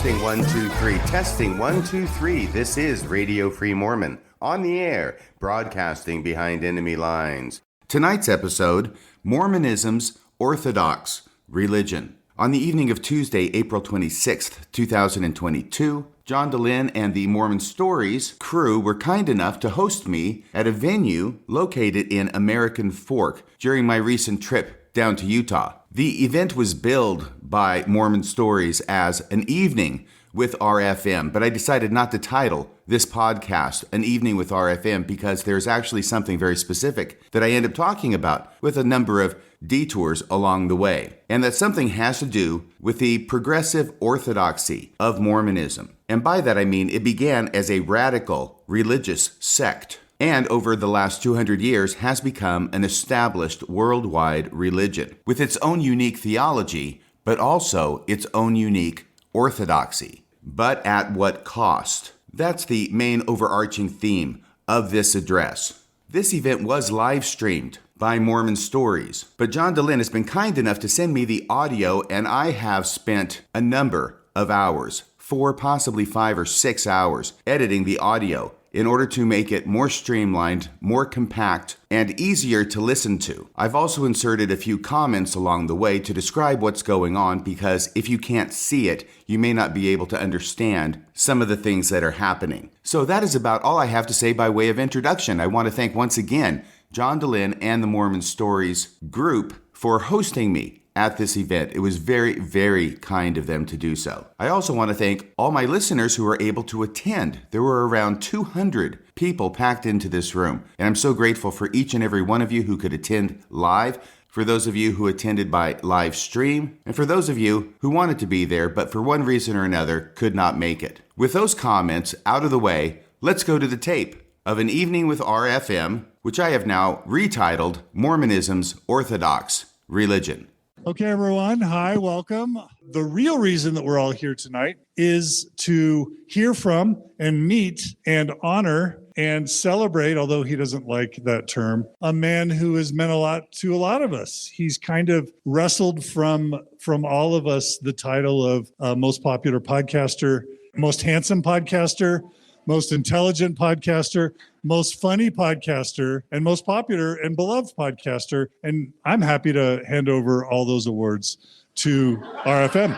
Testing 1 2 3. Testing 1 2 3. This is Radio Free Mormon on the air, broadcasting behind enemy lines. Tonight's episode: Mormonism's Orthodox religion. On the evening of Tuesday, April 26th, 2022, John DeLynn and the Mormon Stories crew were kind enough to host me at a venue located in American Fork during my recent trip down to Utah. The event was billed by Mormon Stories as an evening with RFM, but I decided not to title this podcast An Evening with RFM because there's actually something very specific that I end up talking about with a number of detours along the way. And that something has to do with the progressive orthodoxy of Mormonism. And by that I mean it began as a radical religious sect, and over the last 200 years has become an established worldwide religion with its own unique theology, but also its own unique orthodoxy. But at what cost? That's the main overarching theme of this address. This event was live streamed by Mormon Stories, but John DeLynn has been kind enough to send me the audio, and I have spent a number of hours, 4, possibly 5 or 6 hours, editing the audio in order to make it more streamlined, more compact, and easier to listen to. I've also inserted a few comments along the way to describe what's going on, because if you can't see it, you may not be able to understand some of the things that are happening. So that is about all I have to say by way of introduction. I want to thank once again John DeLynn and the Mormon Stories group for hosting me at this event. It was very, very kind of them to do so. I also want to thank all my listeners who were able to attend. There were around 200 people packed into this room, and I'm so grateful for each and every one of you who could attend live, for those of you who attended by live stream, and for those of you who wanted to be there but for one reason or another could not make it. With those comments out of the way, let's go to the tape of An Evening with RFM, which I have now retitled Mormonism's Orthodox Religion. Okay, everyone. Hi, welcome. The real reason that we're all here tonight is to hear from and meet and honor and celebrate, although he doesn't like that term, a man who has meant a lot to a lot of us. He's kind of wrestled from all of us the title of most popular podcaster, most handsome podcaster, most intelligent podcaster, most funny podcaster, and most popular and beloved podcaster. And I'm happy to hand over all those awards to RFM.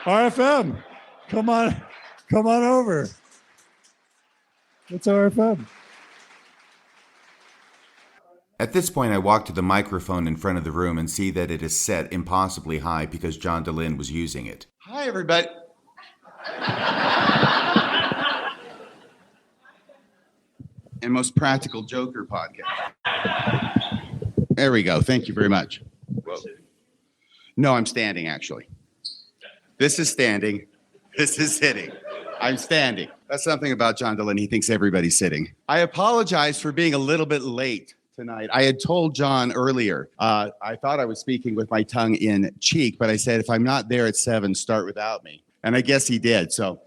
RFM, come on over. It's RFM. At this point, I walk to the microphone in front of the room and see that it is set impossibly high because John DeLynn was using it. Hi, everybody. And most practical joker podcast. There we go. Thank you very much. Whoa. No, I'm standing, actually. This is standing. This is sitting. I'm standing. That's something about John DeLynn. He thinks everybody's sitting. I apologize for being a little bit late tonight. I had told John earlier, I thought I was speaking with my tongue in cheek, but I said, if I'm not there at 7, start without me. And I guess he did, so.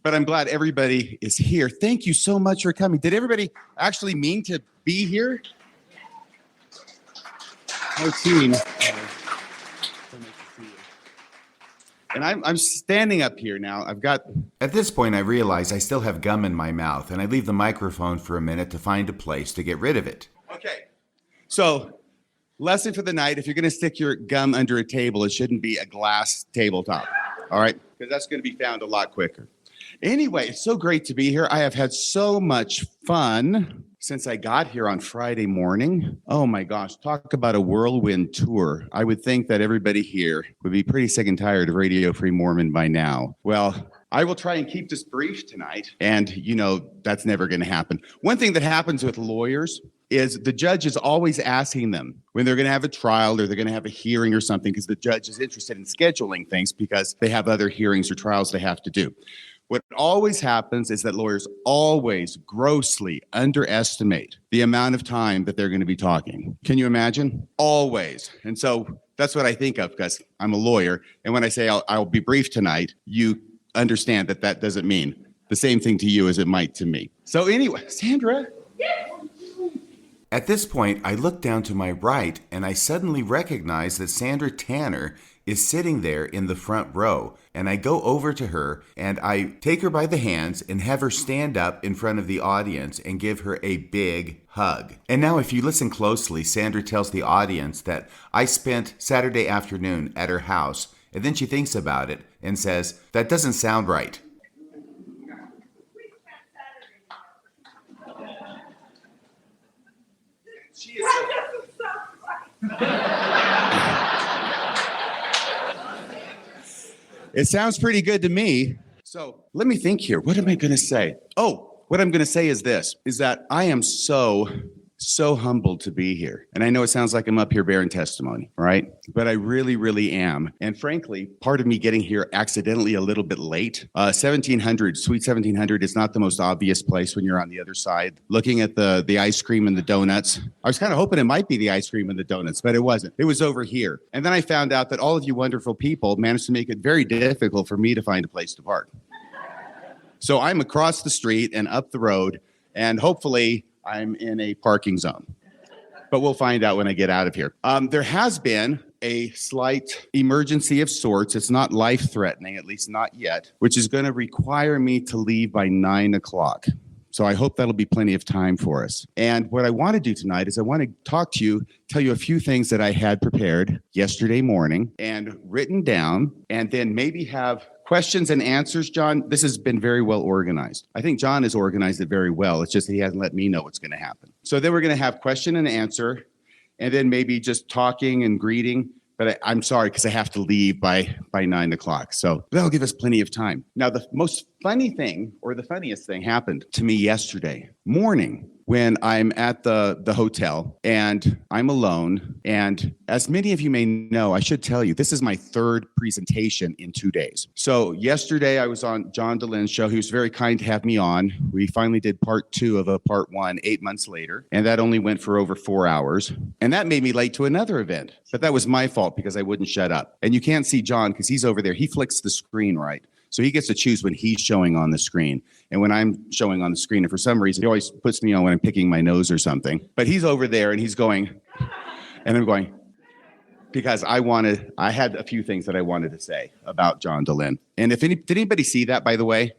But I'm glad everybody is here. Thank you so much for coming. Did everybody actually mean to be here? And I'm standing up here now. At this point, I realize I still have gum in my mouth, and I leave the microphone for a minute to find a place to get rid of it. Okay. So, lesson for the night: if you're going to stick your gum under a table, it shouldn't be a glass tabletop. All right? Because that's going to be found a lot quicker. Anyway, it's so great to be here. I have had so much fun since I got here on Friday morning. Oh my gosh, talk about a whirlwind tour. I would think that everybody here would be pretty sick and tired of Radio Free Mormon by now. Well, I will try and keep this brief tonight, and you know that's never going to happen. One thing that happens with lawyers is the judge is always asking them when they're going to have a trial or they're going to have a hearing or something, because the judge is interested in scheduling things because they have other hearings or trials they have to do. What always happens is that lawyers always grossly underestimate the amount of time that they're going to be talking. Can you imagine? Always. And so that's what I think of because I'm a lawyer. And when I say I'll be brief tonight, you understand that that doesn't mean the same thing to you as it might to me. So anyway, Sandra. At this point, I look down to my right and I suddenly recognize that Sandra Tanner is sitting there in the front row. And I go over to her and I take her by the hands and have her stand up in front of the audience and give her a big hug. And now if you listen closely, Sandra tells the audience that I spent Saturday afternoon at her house, and then she thinks about it and says, "That doesn't sound right." She is It sounds pretty good to me. So let me think here. What am I going to say? Oh, what I'm going to say is this, is that I am so humbled to be here. And I know it sounds like I'm up here bearing testimony, right? But I really, really am. And frankly, part of me getting here accidentally a little bit late. 1700, Suite 1700 is not the most obvious place when you're on the other side. Looking at the ice cream and the donuts. I was kind of hoping it might be the ice cream and the donuts, but it wasn't. It was over here. And then I found out that all of you wonderful people managed to make it very difficult for me to find a place to park. So I'm across the street and up the road, and hopefully I'm in a parking zone, but we'll find out when I get out of here. There has been a slight emergency of sorts. It's not life-threatening, at least not yet, which is going to require me to leave by 9 o'clock. So I hope that'll be plenty of time for us. And what I want to do tonight is I want to talk to you, tell you a few things that I had prepared yesterday morning and written down, and then maybe have questions and answers. John, this has been very well organized. I think John has organized it very well. It's just that he hasn't let me know what's going to happen. So then we're going to have question and answer, and then maybe just talking and greeting. But I'm sorry, because I have to leave by 9 o'clock. So that'll give us plenty of time. Now, the most funny thing, or the funniest thing, happened to me yesterday morning when I'm at the hotel and I'm alone. And as many of you may know, I should tell you, this is my third presentation in 2 days. So yesterday I was on John DeLyn's show. He was very kind to have me on. We finally did part 2 of a part 1 8 months later. And that only went for over 4 hours. And that made me late to another event. But that was my fault because I wouldn't shut up. And you can't see John because he's over there. He flicks the screen right. So he gets to choose when he's showing on the screen. And when I'm showing on the screen, and for some reason, he always puts me on when I'm picking my nose or something. But he's over there and he's going, and I'm going, because I had a few things that I wanted to say about John DeLyn. And did anybody see that, by the way?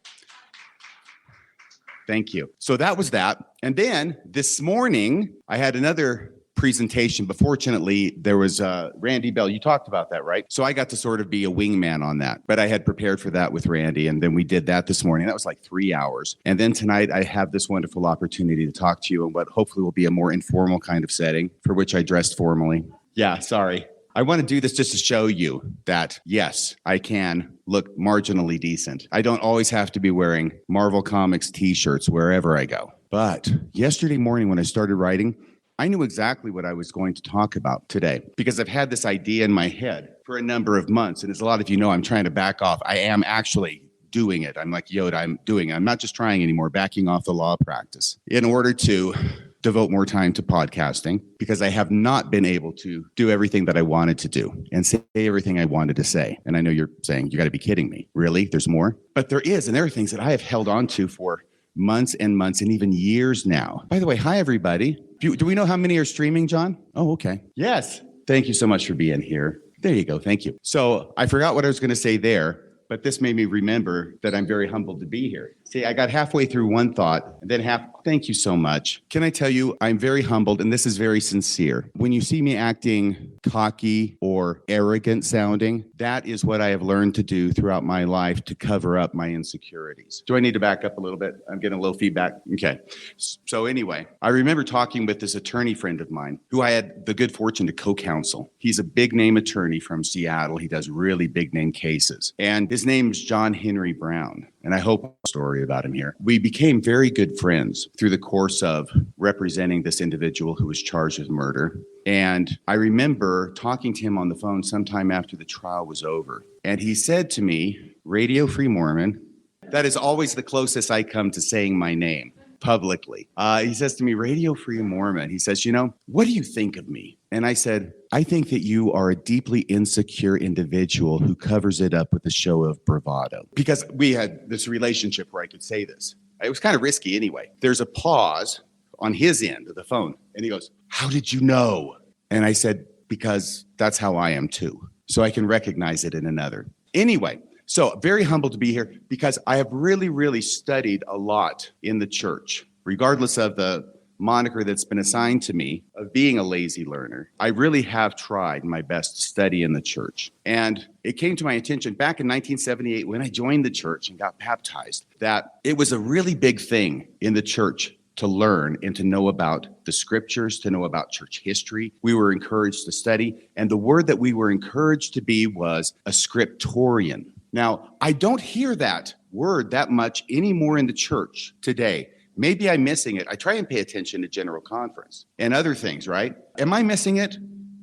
Thank you. So that was that. And then this morning, I had another presentation, but fortunately there was Randy Bell. You talked about that, right? So I got to sort of be a wingman on that, but I had prepared for that with Randy, and then we did that this morning. That was like 3 hours. And then tonight I have this wonderful opportunity to talk to you in what hopefully will be a more informal kind of setting, for which I dressed formally. Yeah, sorry. I want to do this just to show you that, yes, I can look marginally decent. I don't always have to be wearing Marvel Comics t-shirts wherever I go. But yesterday morning when I started writing, I knew exactly what I was going to talk about today because I've had this idea in my head for a number of months. And as a lot of you know, I'm trying to back off. I am actually doing it. I'm like Yoda, I'm doing it. I'm not just trying anymore, backing off the law practice in order to devote more time to podcasting because I have not been able to do everything that I wanted to do and say everything I wanted to say. And I know you're saying, you got to be kidding me. Really? There's more? But there is. And there are things that I have held on to for months and months and even years now. By the way, hi, everybody. Do we know how many are streaming, John? Oh, okay. Yes. Thank you so much for being here. There you go. Thank you. So I forgot what I was going to say there, but this made me remember that I'm very humbled to be here. See, I got halfway through one thought and then thank you so much. Can I tell you, I'm very humbled, and this is very sincere. When you see me acting cocky or arrogant sounding, that is what I have learned to do throughout my life to cover up my insecurities. Do I need to back up a little bit? I'm getting a little feedback. Okay. So anyway, I remember talking with this attorney friend of mine who I had the good fortune to co-counsel. He's a big name attorney from Seattle. He does really big name cases. And his name's John Henry Brown. And I hope a story about him here. We became very good friends through the course of representing this individual who was charged with murder. And I remember talking to him on the phone sometime after the trial was over. And he said to me, Radio Free Mormon, that is always the closest I come to saying my name publicly. He says to me, Radio Free Mormon. He says, what do you think of me? And I said, I think that you are a deeply insecure individual who covers it up with a show of bravado. Because we had this relationship where I could say this. It was kind of risky anyway. There's a pause on his end of the phone. And he goes, "How did you know?" And I said, "Because that's how I am too. So I can recognize it in another." Anyway, so very humbled to be here because I have really, really studied a lot in the church, regardless of the moniker that's been assigned to me of being a lazy learner. I really have tried my best to study in the church. And it came to my attention back in 1978 when I joined the church and got baptized that it was a really big thing in the church to learn and to know about the scriptures, to know about church history. We were encouraged to study. And the word that we were encouraged to be was a scriptorian. Now, I don't hear that word that much anymore in the church today. Maybe I'm missing it. I try and pay attention to General Conference and other things, right? Am I missing it?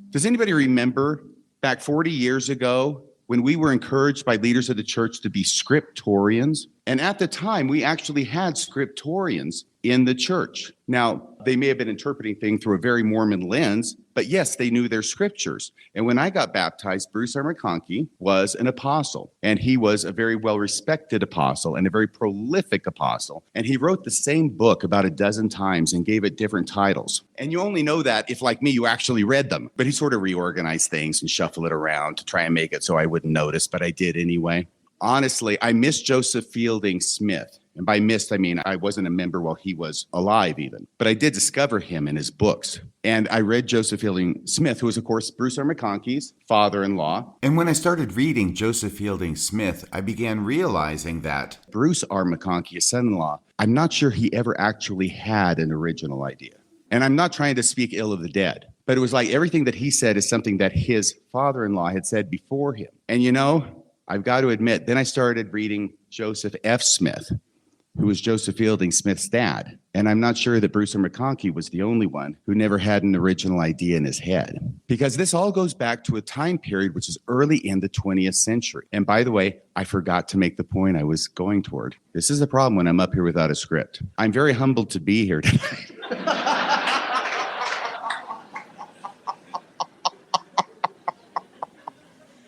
Does anybody remember back 40 years ago when we were encouraged by leaders of the church to be scriptorians? And at the time, we actually had scriptorians in the church. Now, they may have been interpreting things through a very Mormon lens, but yes, they knew their scriptures. And when I got baptized, Bruce R. McConkie was an apostle, and he was a very well-respected apostle and a very prolific apostle. And he wrote the same book about a dozen times and gave it different titles. And you only know that if, like me, you actually read them. But he sort of reorganized things and shuffled it around to try and make it so I wouldn't notice, but I did anyway. Honestly, I miss Joseph Fielding Smith. And by missed, I mean I wasn't a member while he was alive even. But I did discover him in his books. And I read Joseph Fielding Smith, who was, of course, Bruce R. McConkie's father-in-law. And when I started reading Joseph Fielding Smith, I began realizing that Bruce R. McConkie, his son-in-law, I'm not sure he ever actually had an original idea. And I'm not trying to speak ill of the dead. But it was like everything that he said is something that his father-in-law had said before him. And you know, I've got to admit, then I started reading Joseph F. Smith, who was Joseph Fielding Smith's dad. And I'm not sure that Bruce R. McConkie was the only one who never had an original idea in his head. Because this all goes back to a time period which is early in the 20th century. And by the way, I forgot to make the point I was going toward. This is a problem when I'm up here without a script. I'm very humbled to be here tonight.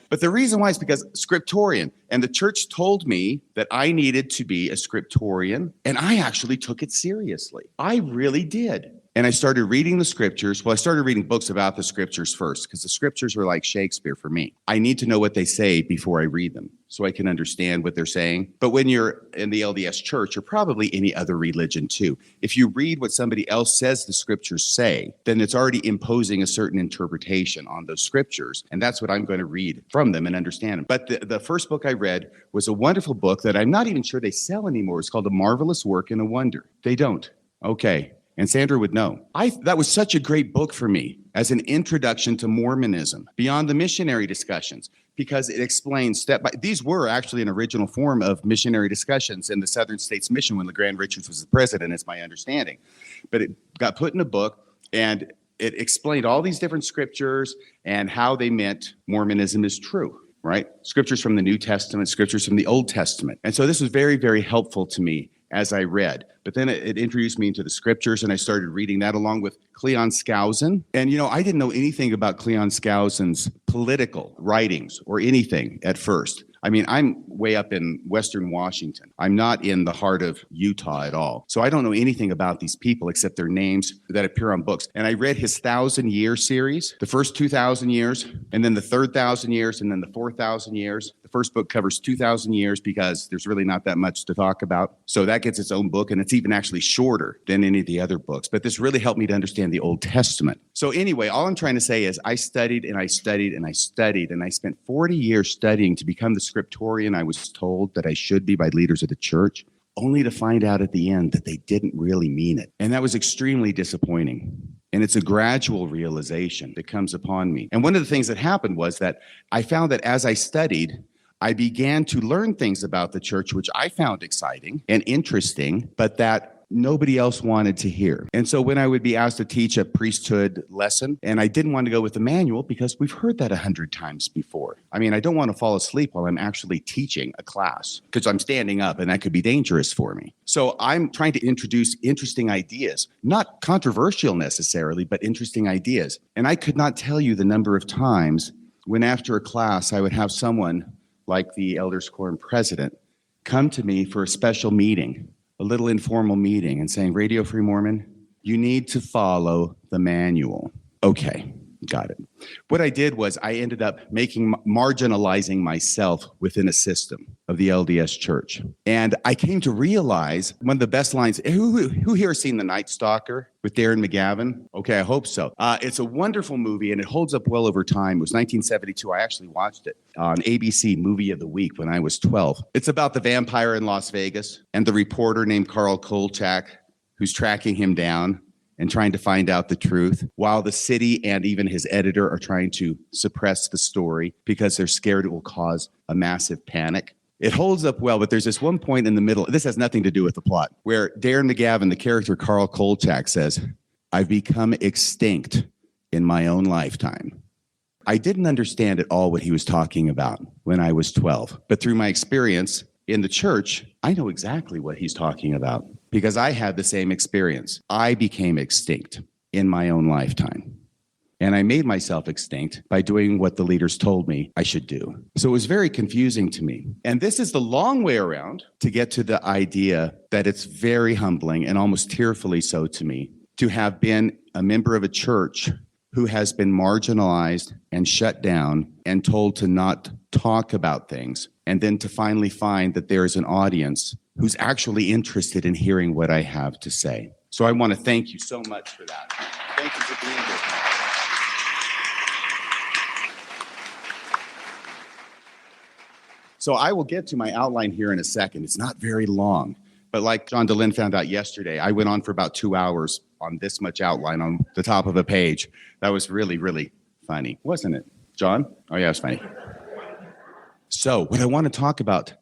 But the reason why is because scriptorian, and the church told me that I needed to be a scriptorian, and I actually took it seriously. I really did. And I started reading the scriptures. Well, I started reading books about the scriptures first, because the scriptures are like Shakespeare for me. I need to know what they say before I read them, so I can understand what they're saying. But when you're in the LDS church, or probably any other religion too, if you read what somebody else says the scriptures say, then it's already imposing a certain interpretation on those scriptures. And that's what I'm going to read from them and understand them. But the first book I read was a wonderful book that I'm not even sure they sell anymore. It's called A Marvelous Work and a Wonder. They don't. Okay. And Sandra would know. That was such a great book for me as an introduction to Mormonism, beyond the missionary discussions, because it explains step by. These were actually an original form of missionary discussions in the Southern States Mission when LeGrand Richards was the president, is my understanding. But it got put in a book, and it explained all these different scriptures and how they meant Mormonism is true, right? Scriptures from the New Testament, scriptures from the Old Testament. And so this was very, very helpful to me as I read. But then it introduced me into the scriptures, and I started reading that along with Cleon Skousen. And, you know, I didn't know anything about Cleon Skousen's political writings or anything at first. I mean, I'm way up in Western Washington. I'm not in the heart of Utah at all. So I don't know anything about these people except their names that appear on books. And I read his 1,000-year series, the first 2,000 years, and then the third 1,000 years, and then the 4,000 years. The first book covers 2,000 years because there's really not that much to talk about. So that gets its own book, and it's even actually shorter than any of the other books. But this really helped me to understand the Old Testament. So anyway, all I'm trying to say is I studied and I studied and I studied, and I spent 40 years studying to become the scriptorian I was told that I should be by leaders of the church, only to find out at the end that they didn't really mean it. And that was extremely disappointing. And it's a gradual realization that comes upon me. And one of the things that happened was that I found that as I studied, I began to learn things about the church, which I found exciting and interesting, but that nobody else wanted to hear. And so when I would be asked to teach a priesthood lesson, and I didn't want to go with the manual because we've heard that 100 times before. I mean, I don't want to fall asleep while I'm actually teaching a class because I'm standing up and that could be dangerous for me. So I'm trying to introduce interesting ideas, not controversial necessarily, but interesting ideas. And I could not tell you the number of times when after a class I would have someone like the Elders Quorum president come to me for a special meeting, a little informal meeting, and saying, Radio Free Mormon, You need to follow the manual. Okay, got it. What I did was I ended up marginalizing myself within a system of the LDS Church. And I came to realize one of the best lines, who here has seen The Night Stalker with Darren McGavin? Okay, I hope so. It's a wonderful movie and it holds up well over time. It was 1972. I actually watched it on ABC Movie of the Week when I was 12. It's about the vampire in Las Vegas and the reporter named Carl Kolchak who's tracking him down and trying to find out the truth, while the city and even his editor are trying to suppress the story because they're scared it will cause a massive panic. It holds up well, but there's this one point in the middle, this has nothing to do with the plot, where Darren McGavin, the character Carl Kolchak, says, "I've become extinct in my own lifetime." I didn't understand at all what he was talking about when I was 12, but through my experience in the church, I know exactly what he's talking about because I had the same experience. I became extinct in my own lifetime. And I made myself extinct by doing what the leaders told me I should do. So it was very confusing to me. And this is the long way around to get to the idea that it's very humbling and almost tearfully so to me to have been a member of a church who has been marginalized and shut down and told to not talk about things, and then to finally find that there is an audience who's actually interested in hearing what I have to say. So I want to thank you so much for that. Thank you for being here. So I will get to my outline here in a second. It's not very long, but like John DeLynn found out yesterday, I went on for about 2 hours on this much outline on the top of a page. That was really, really funny, wasn't it, John? Oh yeah, it was funny. So what I want to talk about,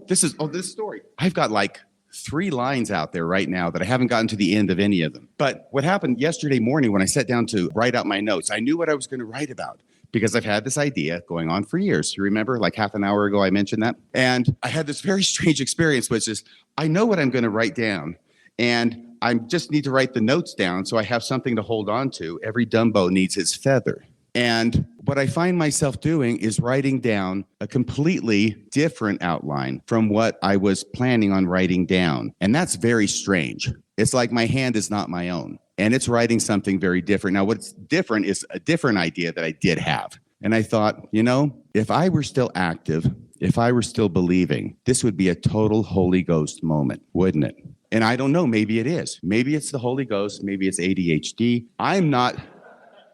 this story. I've got like 3 lines out there right now that I haven't gotten to the end of any of them. But what happened yesterday morning when I sat down to write out my notes, I knew what I was going to write about because I've had this idea going on for years. You remember, like half an hour ago, I mentioned that? And I had this very strange experience, which is I know what I'm going to write down, and I just need to write the notes down so I have something to hold on to. Every Dumbo needs his feather. And what I find myself doing is writing down a completely different outline from what I was planning on writing down. And that's very strange. It's like my hand is not my own. And it's writing something very different. Now, what's different is a different idea that I did have. And I thought, if I were still active, if I were still believing, this would be a total Holy Ghost moment, wouldn't it? And I don't know, maybe it is. Maybe it's the Holy Ghost, maybe it's ADHD. I'm not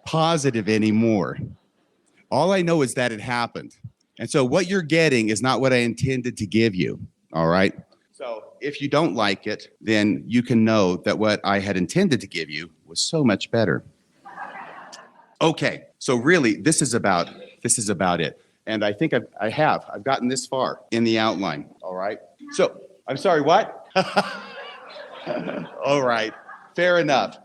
positive anymore. All I know is that it happened. And so what you're getting is not what I intended to give you, all right? So if you don't like it, then you can know that what I had intended to give you was so much better. Okay, so really, this is about it. And I think I've gotten this far in the outline, all right? So, I'm sorry, what? All right, fair enough.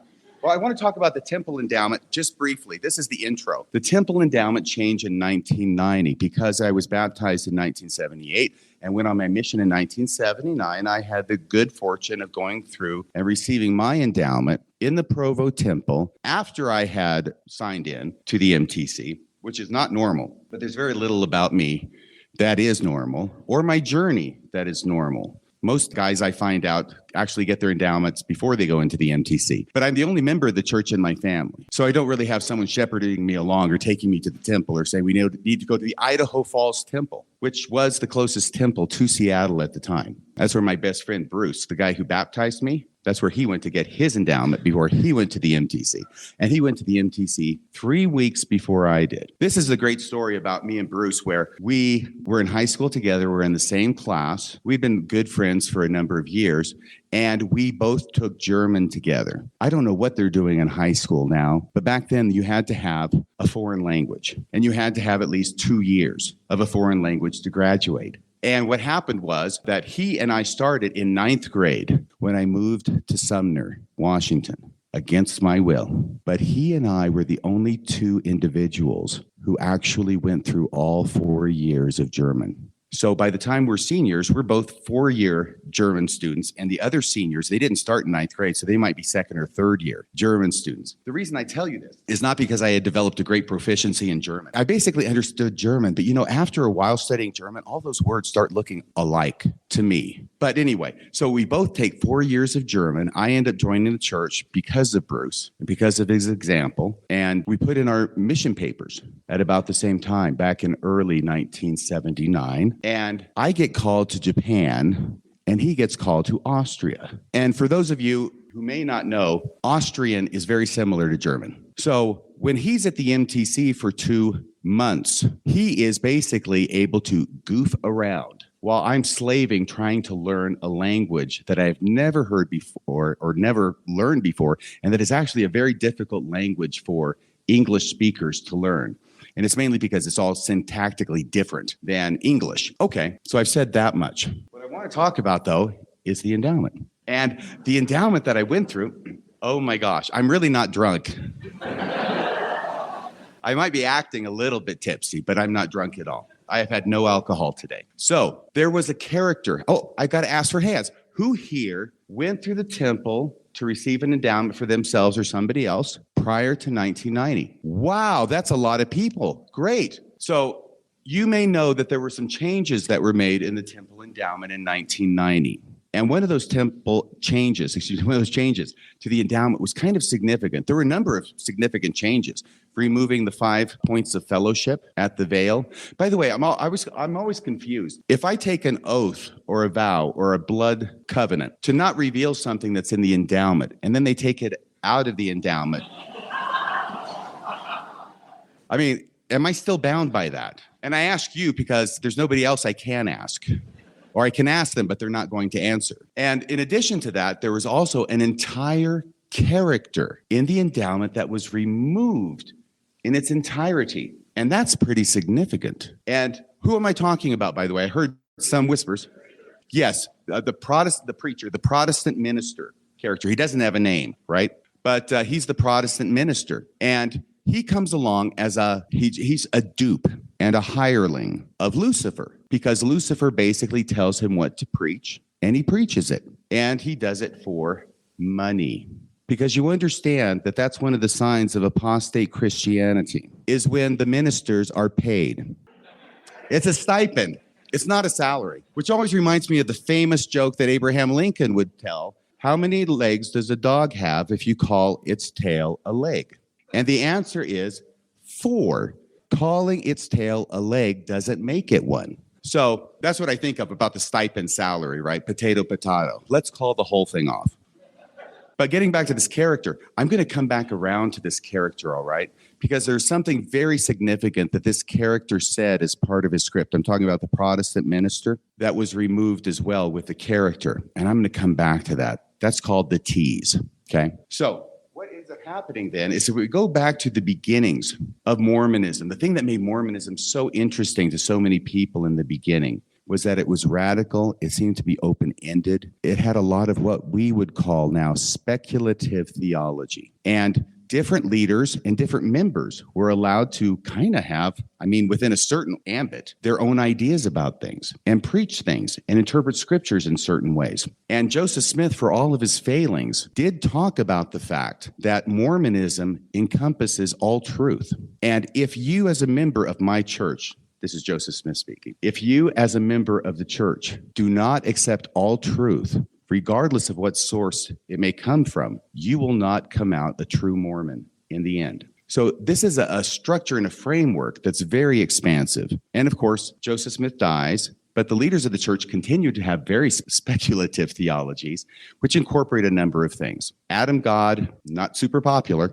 Well, I want to talk about the temple endowment just briefly. This is the intro. The temple endowment changed in 1990 because I was baptized in 1978 and went on my mission in 1979. I had the good fortune of going through and receiving my endowment in the Provo Temple after I had signed in to the MTC, which is not normal, but there's very little about me that is normal, or my journey that is normal. Most guys I find out actually get their endowments before they go into the MTC. But I'm the only member of the church in my family. So I don't really have someone shepherding me along or taking me to the temple or saying we need to go to the Idaho Falls Temple, which was the closest temple to Seattle at the time. That's where my best friend Bruce, the guy who baptized me, that's where he went to get his endowment before he went to the MTC. And he went to the MTC 3 weeks before I did. This is a great story about me and Bruce where we were in high school together. We're in the same class. We've been good friends for a number of years. And we both took German together. I don't know what they're doing in high school now, but back then you had to have a foreign language. And you had to have at least 2 years of a foreign language to graduate. And what happened was that he and I started in 9th grade when I moved to Sumner, Washington, against my will. But he and I were the only 2 individuals who actually went through all 4 years of German. So by the time we're seniors, we're both 4-year German students, and the other seniors, they didn't start in 9th grade, so they might be 2nd or 3rd year German students. The reason I tell you this is not because I had developed a great proficiency in German. I basically understood German, but after a while studying German, all those words start looking alike to me. But anyway, so we both take 4 years of German. I end up joining the church because of Bruce, because of his example, and we put in our mission papers at about the same time, back in early 1979. And I get called to Japan, and he gets called to Austria. And for those of you who may not know, Austrian is very similar to German. So when he's at the MTC for 2 months, he is basically able to goof around while I'm slaving trying to learn a language that I've never heard before or never learned before, and that is actually a very difficult language for English speakers to learn. And it's mainly because it's all syntactically different than English. Okay, so I've said that much. What I want to talk about, though, is the endowment. And the endowment that I went through, oh my gosh, I'm really not drunk. I might be acting a little bit tipsy, but I'm not drunk at all. I have had no alcohol today. So there was a character. Oh, I got to ask for hands. Who here went through the temple to receive an endowment for themselves or somebody else prior to 1990? Wow, that's a lot of people. Great. So you may know that there were some changes that were made in the temple endowment in 1990. And one of those changes to the endowment was kind of significant. There were a number of significant changes. Removing the 5 points of fellowship at the veil. By the way, I'm always confused. If I take an oath or a vow or a blood covenant to not reveal something that's in the endowment, and then they take it out of the endowment, I mean, am I still bound by that? And I ask you because there's nobody else I can ask. Or I can ask them, but they're not going to answer. And in addition to that, there was also an entire character in the endowment that was removed in its entirety. And that's pretty significant. And who am I talking about, by the way? I heard some whispers. Yes, the preacher, the Protestant minister character. He doesn't have a name, right? But he's the Protestant minister. And he comes along as he's a dupe and a hireling of Lucifer, because Lucifer basically tells him what to preach, and he preaches it. And he does it for money. Because you understand that that's one of the signs of apostate Christianity, is when the ministers are paid. It's a stipend. It's not a salary, which always reminds me of the famous joke that Abraham Lincoln would tell. How many legs does a dog have if you call its tail a leg? And the answer is 4. Calling its tail a leg doesn't make it one. So that's what I think of about the stipend salary, right? Potato, potato. Let's call the whole thing off. But getting back to this character, I'm going to come back around to this character, all right? Because there's something very significant that this character said as part of his script. I'm talking about the Protestant minister that was removed as well with the character. And I'm going to come back to that. That's called the tease, okay? So what ends up happening then is if we go back to the beginnings of Mormonism, the thing that made Mormonism so interesting to so many people in the beginning was that it was radical. It seemed to be open-ended. It had a lot of what we would call now speculative theology. And different leaders and different members were allowed to kind of have, within a certain ambit, their own ideas about things and preach things and interpret scriptures in certain ways. And Joseph Smith, for all of his failings, did talk about the fact that Mormonism encompasses all truth. And if you, as a member of my church, this is Joseph Smith speaking, if you, as a member of the church, do not accept all truth, regardless of what source it may come from, you will not come out a true Mormon in the end. So this is a structure and a framework that's very expansive. And of course, Joseph Smith dies, but the leaders of the church continue to have very speculative theologies, which incorporate a number of things. Adam God, not super popular,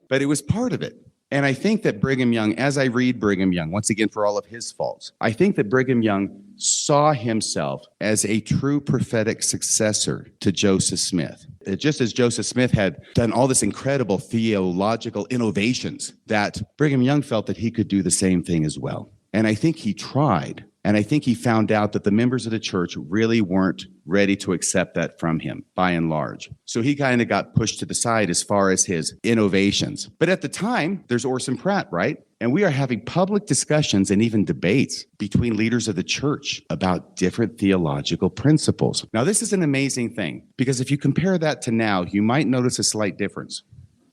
but it was part of it. And I think that Brigham Young, as I read Brigham Young, once again, for all of his faults, I think that Brigham Young saw himself as a true prophetic successor to Joseph Smith. Just as Joseph Smith had done all this incredible theological innovations, that Brigham Young felt that he could do the same thing as well. And I think he tried. And I think he found out that the members of the church really weren't ready to accept that from him, by and large. So he kind of got pushed to the side as far as his innovations. But at the time, there's Orson Pratt, right? And we are having public discussions and even debates between leaders of the church about different theological principles. Now, this is an amazing thing, because if you compare that to now, you might notice a slight difference.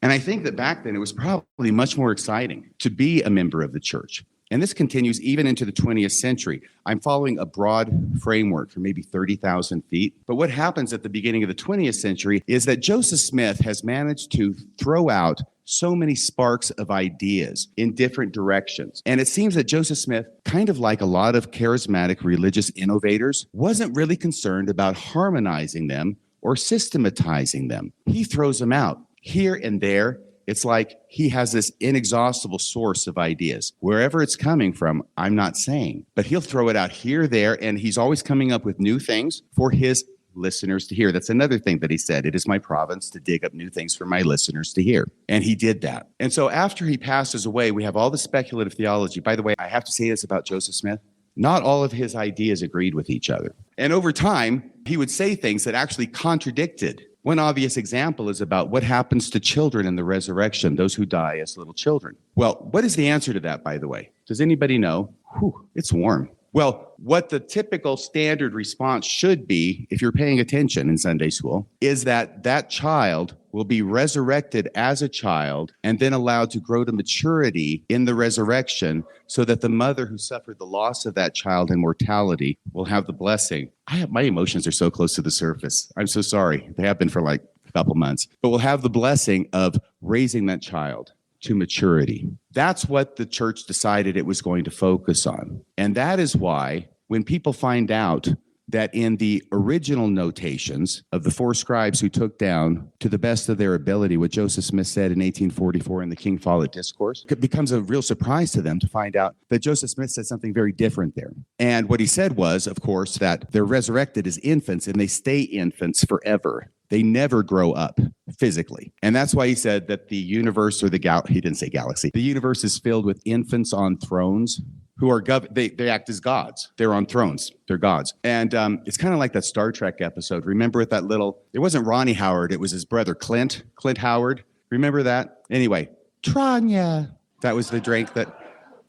And I think that back then it was probably much more exciting to be a member of the church. And this continues even into the 20th century. I'm following a broad framework for maybe 30,000 feet. But what happens at the beginning of the 20th century is that Joseph Smith has managed to throw out so many sparks of ideas in different directions. And it seems that Joseph Smith, kind of like a lot of charismatic religious innovators, wasn't really concerned about harmonizing them or systematizing them. He throws them out here and there. It's like he has this inexhaustible source of ideas. Wherever it's coming from, I'm not saying, but he'll throw it out here, there, and he's always coming up with new things for his listeners to hear. That's another thing that he said. It is my province to dig up new things for my listeners to hear. And he did that. And so after he passes away, we have all the speculative theology. By the way, I have to say this about Joseph Smith. Not all of his ideas agreed with each other. And over time, he would say things that actually contradicted. One obvious example is about what happens to children in the resurrection, those who die as little children. Well, what is the answer to that, by the way? Does anybody know? Whew, it's warm. Well, what the typical standard response should be, if you're paying attention in Sunday school, is that that child will be resurrected as a child and then allowed to grow to maturity in the resurrection so that the mother who suffered the loss of that child in mortality will have the blessing. My emotions are so close to the surface. I'm so sorry. They have been for like a couple months. But we'll have the blessing of raising that child to maturity. That's what the church decided it was going to focus on. And that is why when people find out that in the original notations of the four scribes who took down to the best of their ability what Joseph Smith said in 1844 in the King Follett Discourse, it becomes a real surprise to them to find out that Joseph Smith said something very different there. And what he said was, of course, that they're resurrected as infants and they stay infants forever. They never grow up physically. And that's why he said that the universe, or he didn't say galaxy, the universe is filled with infants on thrones who are, they act as gods. They're on thrones. They're gods. And it's kind of like that Star Trek episode. Remember with that it wasn't Ronnie Howard, it was his brother, Clint Howard. Remember that? Anyway, Tranya. That was the drink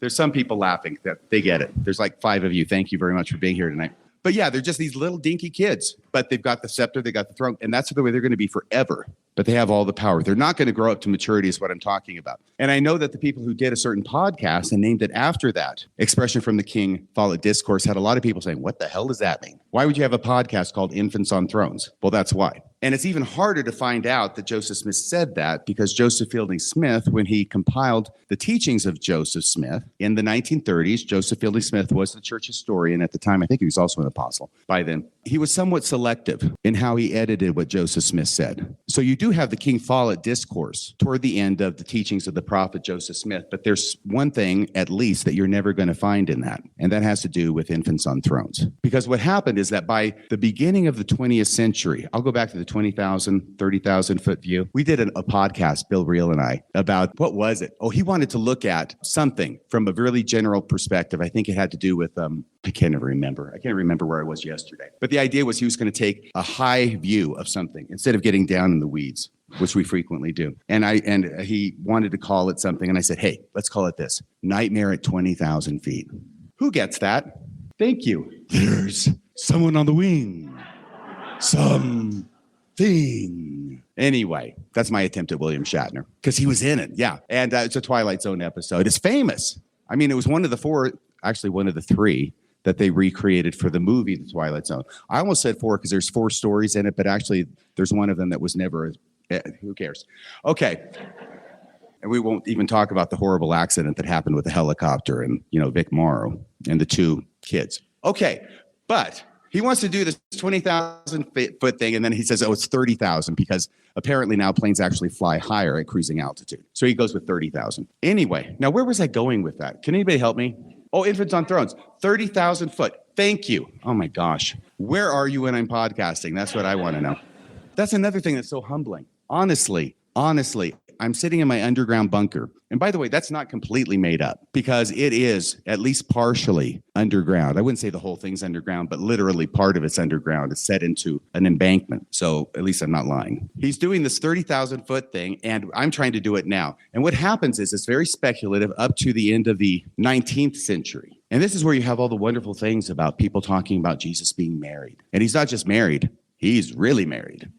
there's some people laughing that they get it. There's like 5 of you. Thank you very much for being here tonight. But yeah, they're just these little dinky kids, but they've got the scepter, they got the throne, and that's the way they're going to be forever. But they have all the power. They're not going to grow up to maturity is what I'm talking about. And I know that the people who did a certain podcast and named it after that expression from the King Follett Discourse had a lot of people saying, what the hell does that mean? Why would you have a podcast called Infants on Thrones? Well, that's why. And it's even harder to find out that Joseph Smith said that because Joseph Fielding Smith, when he compiled the teachings of Joseph Smith in the 1930s, Joseph Fielding Smith was the church historian at the time. I think he was also an apostle by then. He was somewhat selective in how he edited what Joseph Smith said. So you do have the King Follett Discourse toward the end of the teachings of the prophet Joseph Smith, but there's one thing at least that you're never going to find in that, and that has to do with infants on thrones. Because what happened is that by the beginning of the 20th century, I'll go back to the 20,000, 30,000 foot view. We did a podcast, Bill Reel and I, about, what was it? Oh, he wanted to look at something from a really general perspective. I think it had to do with, I can't remember where I was yesterday. But the idea was he was going to take a high view of something instead of getting down in the weeds, which we frequently do. And he wanted to call it something. And I said, hey, let's call it this: Nightmare at 20,000 feet. Who gets that? Thank you. There's someone on the wing. Something. Anyway, that's my attempt at William Shatner, because he was in it. Yeah. And it's a Twilight Zone episode. It's famous. I mean, it was one of the 3 that they recreated for the movie The Twilight Zone. I almost said 4 because there's 4 stories in it, but actually there's one of them that was never, who cares? Okay. And we won't even talk about the horrible accident that happened with the helicopter and, Vic Morrow and the 2 kids. Okay. But he wants to do this 20,000 foot thing, and then he says, it's 30,000 because apparently now planes actually fly higher at cruising altitude. So he goes with 30,000. Anyway, now where was I going with that? Can anybody help me? Oh, infants on thrones, 30,000 foot. Thank you. Oh my gosh. Where are you when I'm podcasting? That's what I want to know. That's another thing that's so humbling. Honestly, I'm sitting in my underground bunker. And by the way, that's not completely made up because it is at least partially underground. I wouldn't say the whole thing's underground, but literally part of it's underground. It's set into an embankment. So at least I'm not lying. He's doing this 30,000 foot thing, and I'm trying to do it now. And what happens is it's very speculative up to the end of the 19th century. And this is where you have all the wonderful things about people talking about Jesus being married. And he's not just married, he's really married.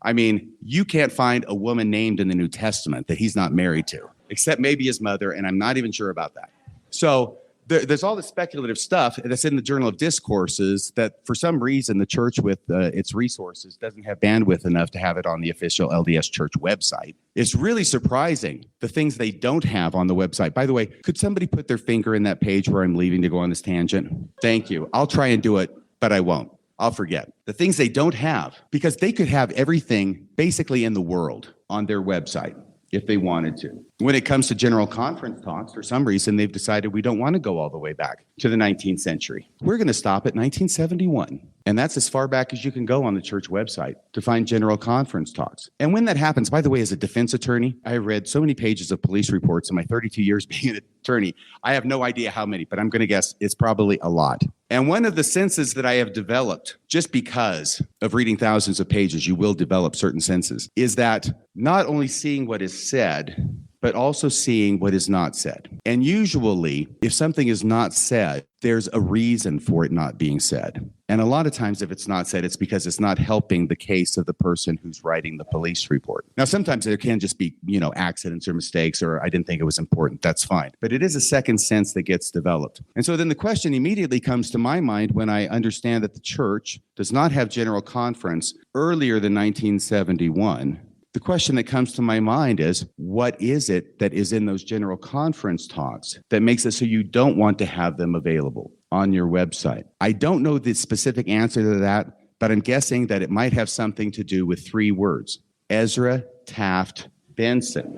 I mean, you can't find a woman named in the New Testament that he's not married to, except maybe his mother, and I'm not even sure about that. So there's all this speculative stuff that's in the Journal of Discourses that for some reason the church with its resources doesn't have bandwidth enough to have it on the official LDS Church website. It's really surprising the things they don't have on the website. By the way, could somebody put their finger in that page where I'm leaving to go on this tangent? Thank you. I'll try and do it, but I won't. I'll forget. The things they don't have, because they could have everything basically in the world on their website if they wanted to. When it comes to general conference talks, for some reason, they've decided we don't want to go all the way back to the 19th century. We're going to stop at 1971. And that's as far back as you can go on the church website to find general conference talks. And when that happens, by the way, as a defense attorney, I read so many pages of police reports in my 32 years being an attorney. I have no idea how many, but I'm going to guess it's probably a lot. And one of the senses that I have developed, just because of reading thousands of pages, you will develop certain senses, is that not only seeing what is said, but also seeing what is not said. And usually, if something is not said, there's a reason for it not being said. And a lot of times, if it's not said, it's because it's not helping the case of the person who's writing the police report. Now, sometimes there can just be, accidents or mistakes, or I didn't think it was important. That's fine. But it is a second sense that gets developed. And so then the question immediately comes to my mind when I understand that the church does not have general conference earlier than 1971. The question that comes to my mind is, what is it that is in those general conference talks that makes it so you don't want to have them available on your website? I don't know the specific answer to that, but I'm guessing that it might have something to do with three words: Ezra Taft Benson.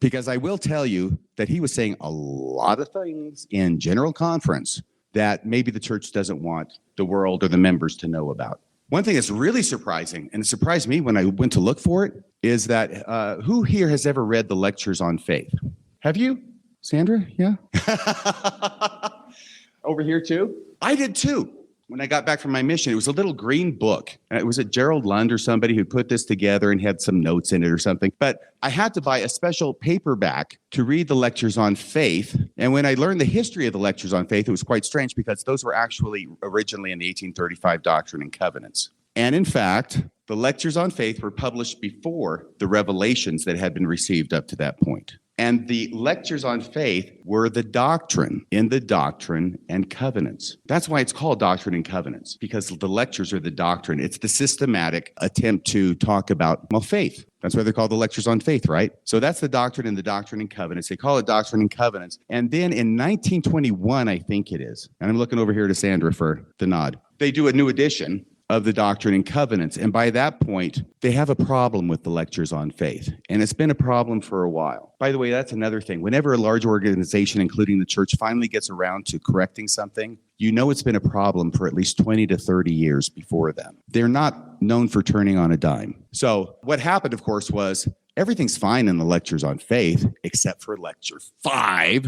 Because I will tell you that he was saying a lot of things in general conference that maybe the church doesn't want the world or the members to know about. One thing that's really surprising, and it surprised me when I went to look for it, is that who here has ever read the Lectures on Faith? Have you? Sandra? Yeah? Over here too? I did too. When I got back from my mission, it was a little green book. It was Gerald Lund or somebody who put this together and had some notes in it or something. But I had to buy a special paperback to read the Lectures on Faith. And when I learned the history of the Lectures on Faith, it was quite strange because those were actually originally in the 1835 Doctrine and Covenants. And in fact, the Lectures on Faith were published before the revelations that had been received up to that point. And the Lectures on Faith were the doctrine in the Doctrine and Covenants. That's why it's called Doctrine and Covenants, because the lectures are the doctrine. It's the systematic attempt to talk about, faith. That's why they're called the Lectures on Faith, right? So that's the doctrine in the Doctrine and Covenants. They call it Doctrine and Covenants. And then in 1921, I think it is, and I'm looking over here to Sandra for the nod, they do a new edition of the Doctrine and Covenants. And by that point, they have a problem with the Lectures on Faith. And it's been a problem for a while. By the way, that's another thing. Whenever a large organization, including the church, finally gets around to correcting something, you know it's been a problem for at least 20 to 30 years before them. They're not known for turning on a dime. So what happened, of course, was everything's fine in the Lectures on Faith, except for Lecture 5.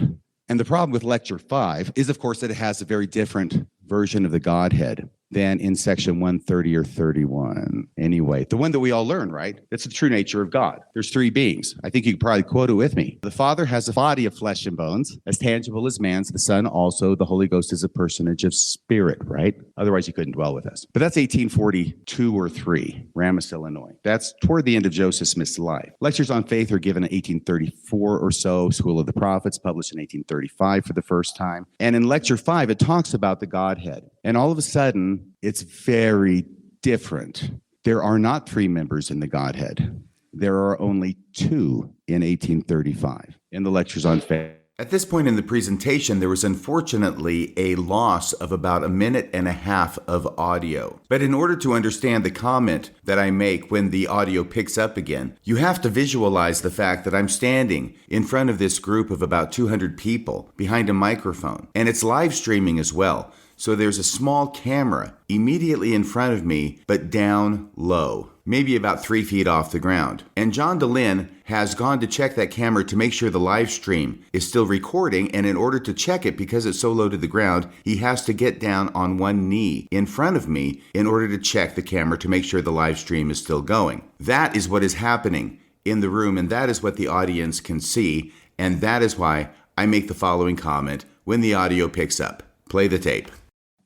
And the problem with Lecture 5 is, of course, that it has a very different version of the Godhead than in section 130 or 31. Anyway, the one that we all learn, right? It's the true nature of God. There's three beings. I think you could probably quote it with me. The Father has a body of flesh and bones, as tangible as man's. The Son also. The Holy Ghost is a personage of spirit, right? Otherwise, you couldn't dwell with us. But that's 1842 or 3, Ramsey, Illinois. That's toward the end of Joseph Smith's life. Lectures on Faith are given in 1834 or so, School of the Prophets, published in 1835 for the first time. And in Lecture 5, it talks about the Godhead. And all of a sudden, it's very different. There are not three members in the Godhead. There are only two in 1835 in the Lectures on Faith. At this point in the presentation, there was unfortunately a loss of about a minute and a half of audio. But in order to understand the comment that I make when the audio picks up again, you have to visualize the fact that I'm standing in front of this group of about 200 people behind a microphone. And it's live streaming as well. So there's a small camera immediately in front of me, but down low, maybe about 3 feet off the ground. And John DeLynn has gone to check that camera to make sure the live stream is still recording. And in order to check it, because it's so low to the ground, he has to get down on one knee in front of me in order to check the camera to make sure the live stream is still going. That is what is happening in the room, and that is what the audience can see. And that is why I make the following comment when the audio picks up. Play the tape.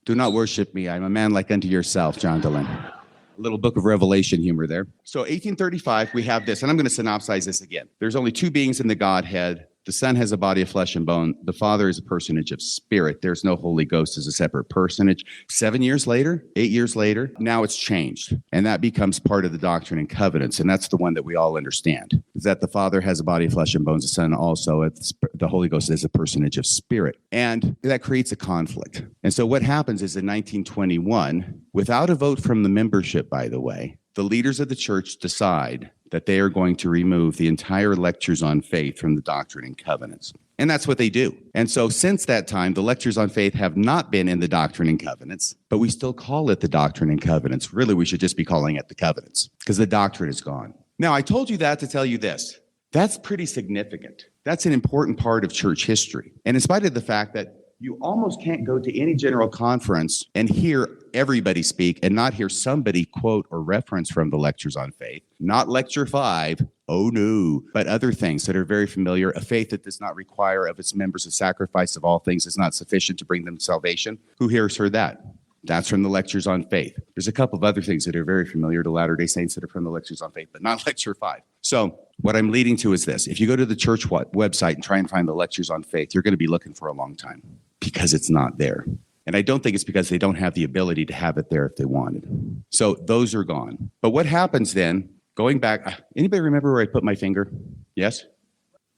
Do not worship me. I'm a man like unto yourself, John DeLynn. A little Book of Revelation humor there. So 1835, we have this, and I'm going to synopsize this again. There's only two beings in the Godhead. The Son has a body of flesh and bone. The Father is a personage of spirit. There's no Holy Ghost as a separate personage. 7 years later, 8 years later, now it's changed. And that becomes part of the Doctrine and Covenants. And that's the one that we all understand, is that the Father has a body of flesh and bones. The Son also, the Holy Ghost is a personage of spirit. And that creates a conflict. And so what happens is in 1921, without a vote from the membership, by the way, the leaders of the church decide that they are going to remove the entire lectures on faith from the Doctrine and Covenants. And that's what they do. And so since that time, the lectures on faith have not been in the Doctrine and Covenants, but we still call it the Doctrine and Covenants. Really, we should just be calling it the Covenants because the doctrine is gone. Now, I told you that to tell you this. That's pretty significant. That's an important part of church history. And in spite of the fact that you almost can't go to any general conference and hear everybody speak and not hear somebody quote or reference from the lectures on faith. Not lecture 5, oh no, but other things that are very familiar. A faith that does not require of its members a sacrifice of all things is not sufficient to bring them salvation. Who here has heard that? That's from the lectures on faith. There's a couple of other things that are very familiar to Latter-day Saints that are from the lectures on faith, but not lecture 5. So what I'm leading to is this. If you go to the church website and try and find the lectures on faith, you're going to be looking for a long time because it's not there. And I don't think it's because they don't have the ability to have it there if they wanted. So those are gone. But what happens then, going back, anybody remember where I put my finger? Yes?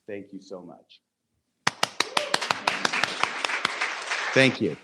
Thank you so much. Thank you.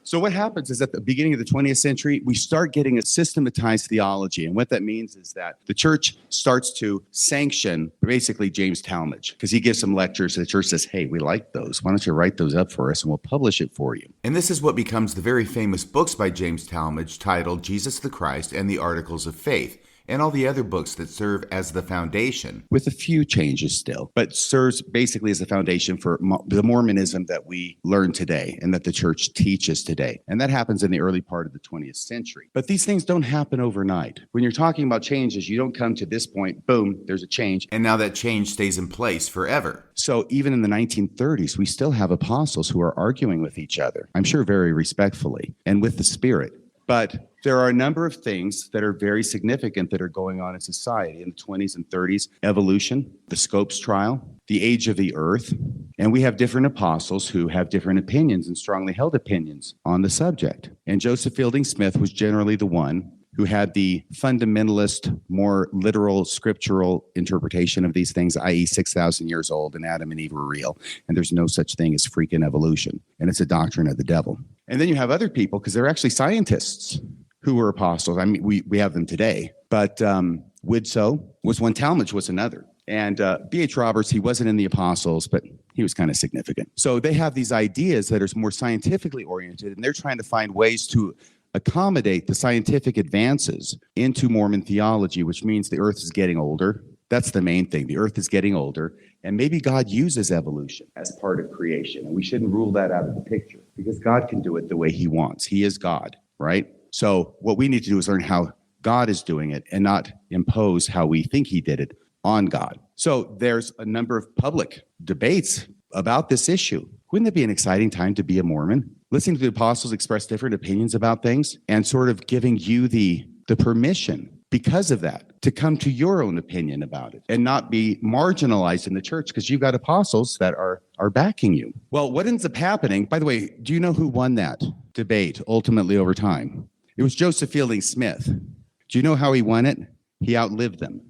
So what happens is at the beginning of the 20th century, we start getting a systematized theology. And what that means is that the church starts to sanction basically James Talmage because he gives some lectures. And the church says, hey, we like those. Why don't you write those up for us and we'll publish it for you. And this is what becomes the very famous books by James Talmage titled Jesus the Christ and the Articles of Faith, and all the other books that serve as the foundation. With a few changes still, but serves basically as the foundation for the Mormonism that we learn today and that the church teaches today. And that happens in the early part of the 20th century. But these things don't happen overnight. When you're talking about changes, you don't come to this point, boom, there's a change. And now that change stays in place forever. So even in the 1930s, we still have apostles who are arguing with each other, I'm sure very respectfully and with the Spirit. But there are a number of things that are very significant that are going on in society in the 20s and 30s. Evolution, the Scopes trial, the age of the earth. And we have different apostles who have different opinions and strongly held opinions on the subject. And Joseph Fielding Smith was generally the one who had the fundamentalist, more literal, scriptural interpretation of these things, i.e. 6,000 years old and Adam and Eve were real. And there's no such thing as freaking evolution. And it's a doctrine of the devil. And then you have other people, because they're actually scientists who were apostles. I mean, we have them today. But Widsoe was one, Talmage was another. And B.H. Roberts, he wasn't in the apostles, but he was kind of significant. So they have these ideas that are more scientifically oriented, and they're trying to find ways to accommodate the scientific advances into Mormon theology, which means the earth is getting older. That's the main thing. The earth is getting older, and maybe God uses evolution as part of creation, and we shouldn't rule that out of the picture because God can do it the way he wants. He is God, right? So what we need to do is learn how God is doing it and not impose how we think he did it on God. So there's a number of public debates about this issue. Wouldn't it be an exciting time to be a Mormon? Listening to the apostles express different opinions about things and sort of giving you the permission because of that to come to your own opinion about it and not be marginalized in the church because you've got apostles that are backing you. Well, what ends up happening, by the way, do you know who won that debate ultimately over time? It was Joseph Fielding Smith. Do you know how he won it? He outlived them.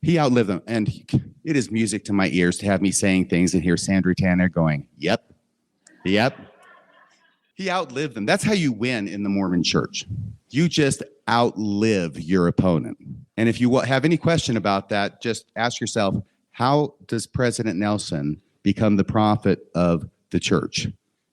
He outlived them. And it is music to my ears to have me saying things and hear Sandra Tanner going, yep, yep. He outlived them. That's how you win in the Mormon church. You just outlive your opponent. And if you have any question about that, just ask yourself, how does President Nelson become the prophet of the church?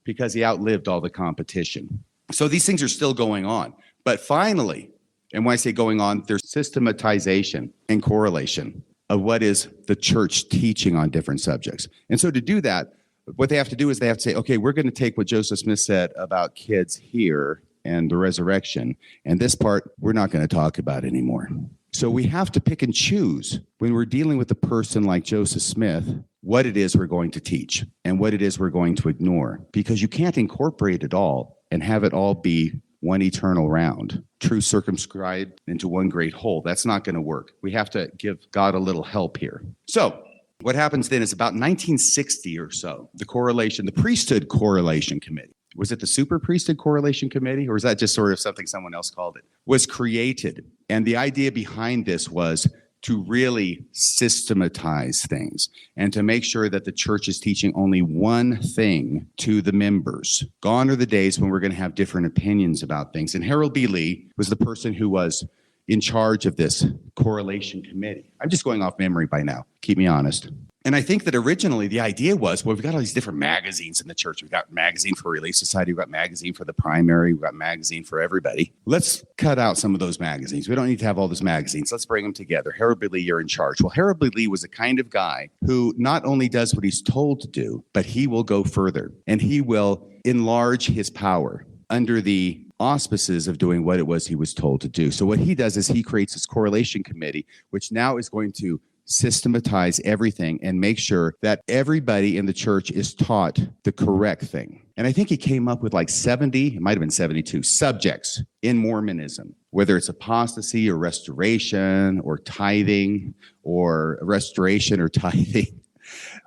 because he outlived all the competition. So these things are still going on. But finally, and when I say going on, there's systematization and correlation of what is the church teaching on different subjects. And so to do that, what they have to do is they have to say, okay, we're going to take what Joseph Smith said about kids here and the resurrection, and this part we're not going to talk about anymore. So we have to pick and choose when we're dealing with a person like Joseph Smith, what it is we're going to teach and what it is we're going to ignore, because you can't incorporate it all and have it all be one eternal round, true circumscribed into one great whole. That's not going to work. We have to give God a little help here. So what happens then is about 1960 or so, the priesthood correlation committee, was it the super priesthood correlation committee, or is that just sort of something someone else called it, was created. And the idea behind this was to really systematize things and to make sure that the church is teaching only one thing to the members. Gone are the days when we're going to have different opinions about things. And Harold B. Lee was the person who was in charge of this correlation committee. I'm just going off memory by now. Keep me honest. And I think that originally the idea was, well, we've got all these different magazines in the church. We've got magazine for Relief Society. We've got magazine for the primary. We've got magazine for everybody. Let's cut out some of those magazines. We don't need to have all those magazines. Let's bring them together. Harold B. Lee, you're in charge. Well, Harold B. Lee was the kind of guy who not only does what he's told to do, but he will go further and he will enlarge his power under the auspices of doing what it was he was told to do. So what he does is he creates this correlation committee, which now is going to systematize everything and make sure that everybody in the church is taught the correct thing. And I think he came up with like 70, it might have been 72 subjects in Mormonism, whether it's apostasy or restoration or tithing or restoration or tithing.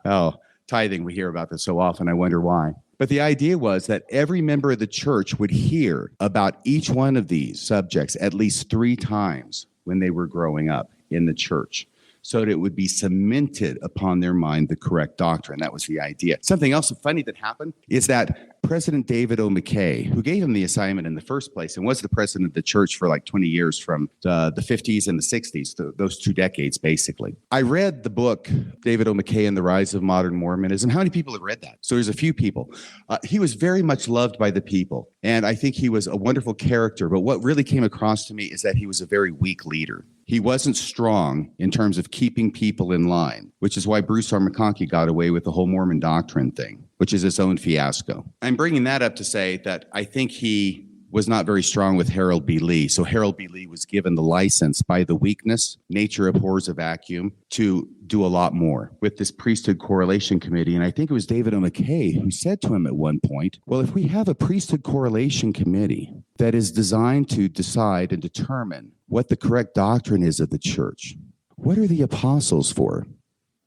Oh, tithing, we hear about this so often, I wonder why. But the idea was that every member of the church would hear about each one of these subjects at least 3 times when they were growing up in the church, so that it would be cemented upon their mind the correct doctrine. That was the idea. Something else funny that happened is that President David O. McKay, who gave him the assignment in the first place and was the president of the church for like 20 years from the 50s and the 60s, those 2 decades, basically. I read the book, David O. McKay and the Rise of Modern Mormonism. How many people have read that? So there's a few people. He was very much loved by the people, and I think he was a wonderful character. But what really came across to me is that he was a very weak leader. He wasn't strong in terms of keeping people in line, which is why Bruce R. McConkie got away with the whole Mormon doctrine thing, which is its own fiasco. I'm bringing that up to say that I think he was not very strong with Harold B. Lee. So Harold B. Lee was given the license by the weakness, nature abhors a vacuum, to do a lot more with this priesthood correlation committee. And I think it was David O. McKay who said to him at one point, well, if we have a priesthood correlation committee that is designed to decide and determine what the correct doctrine is of the church, what are the apostles for?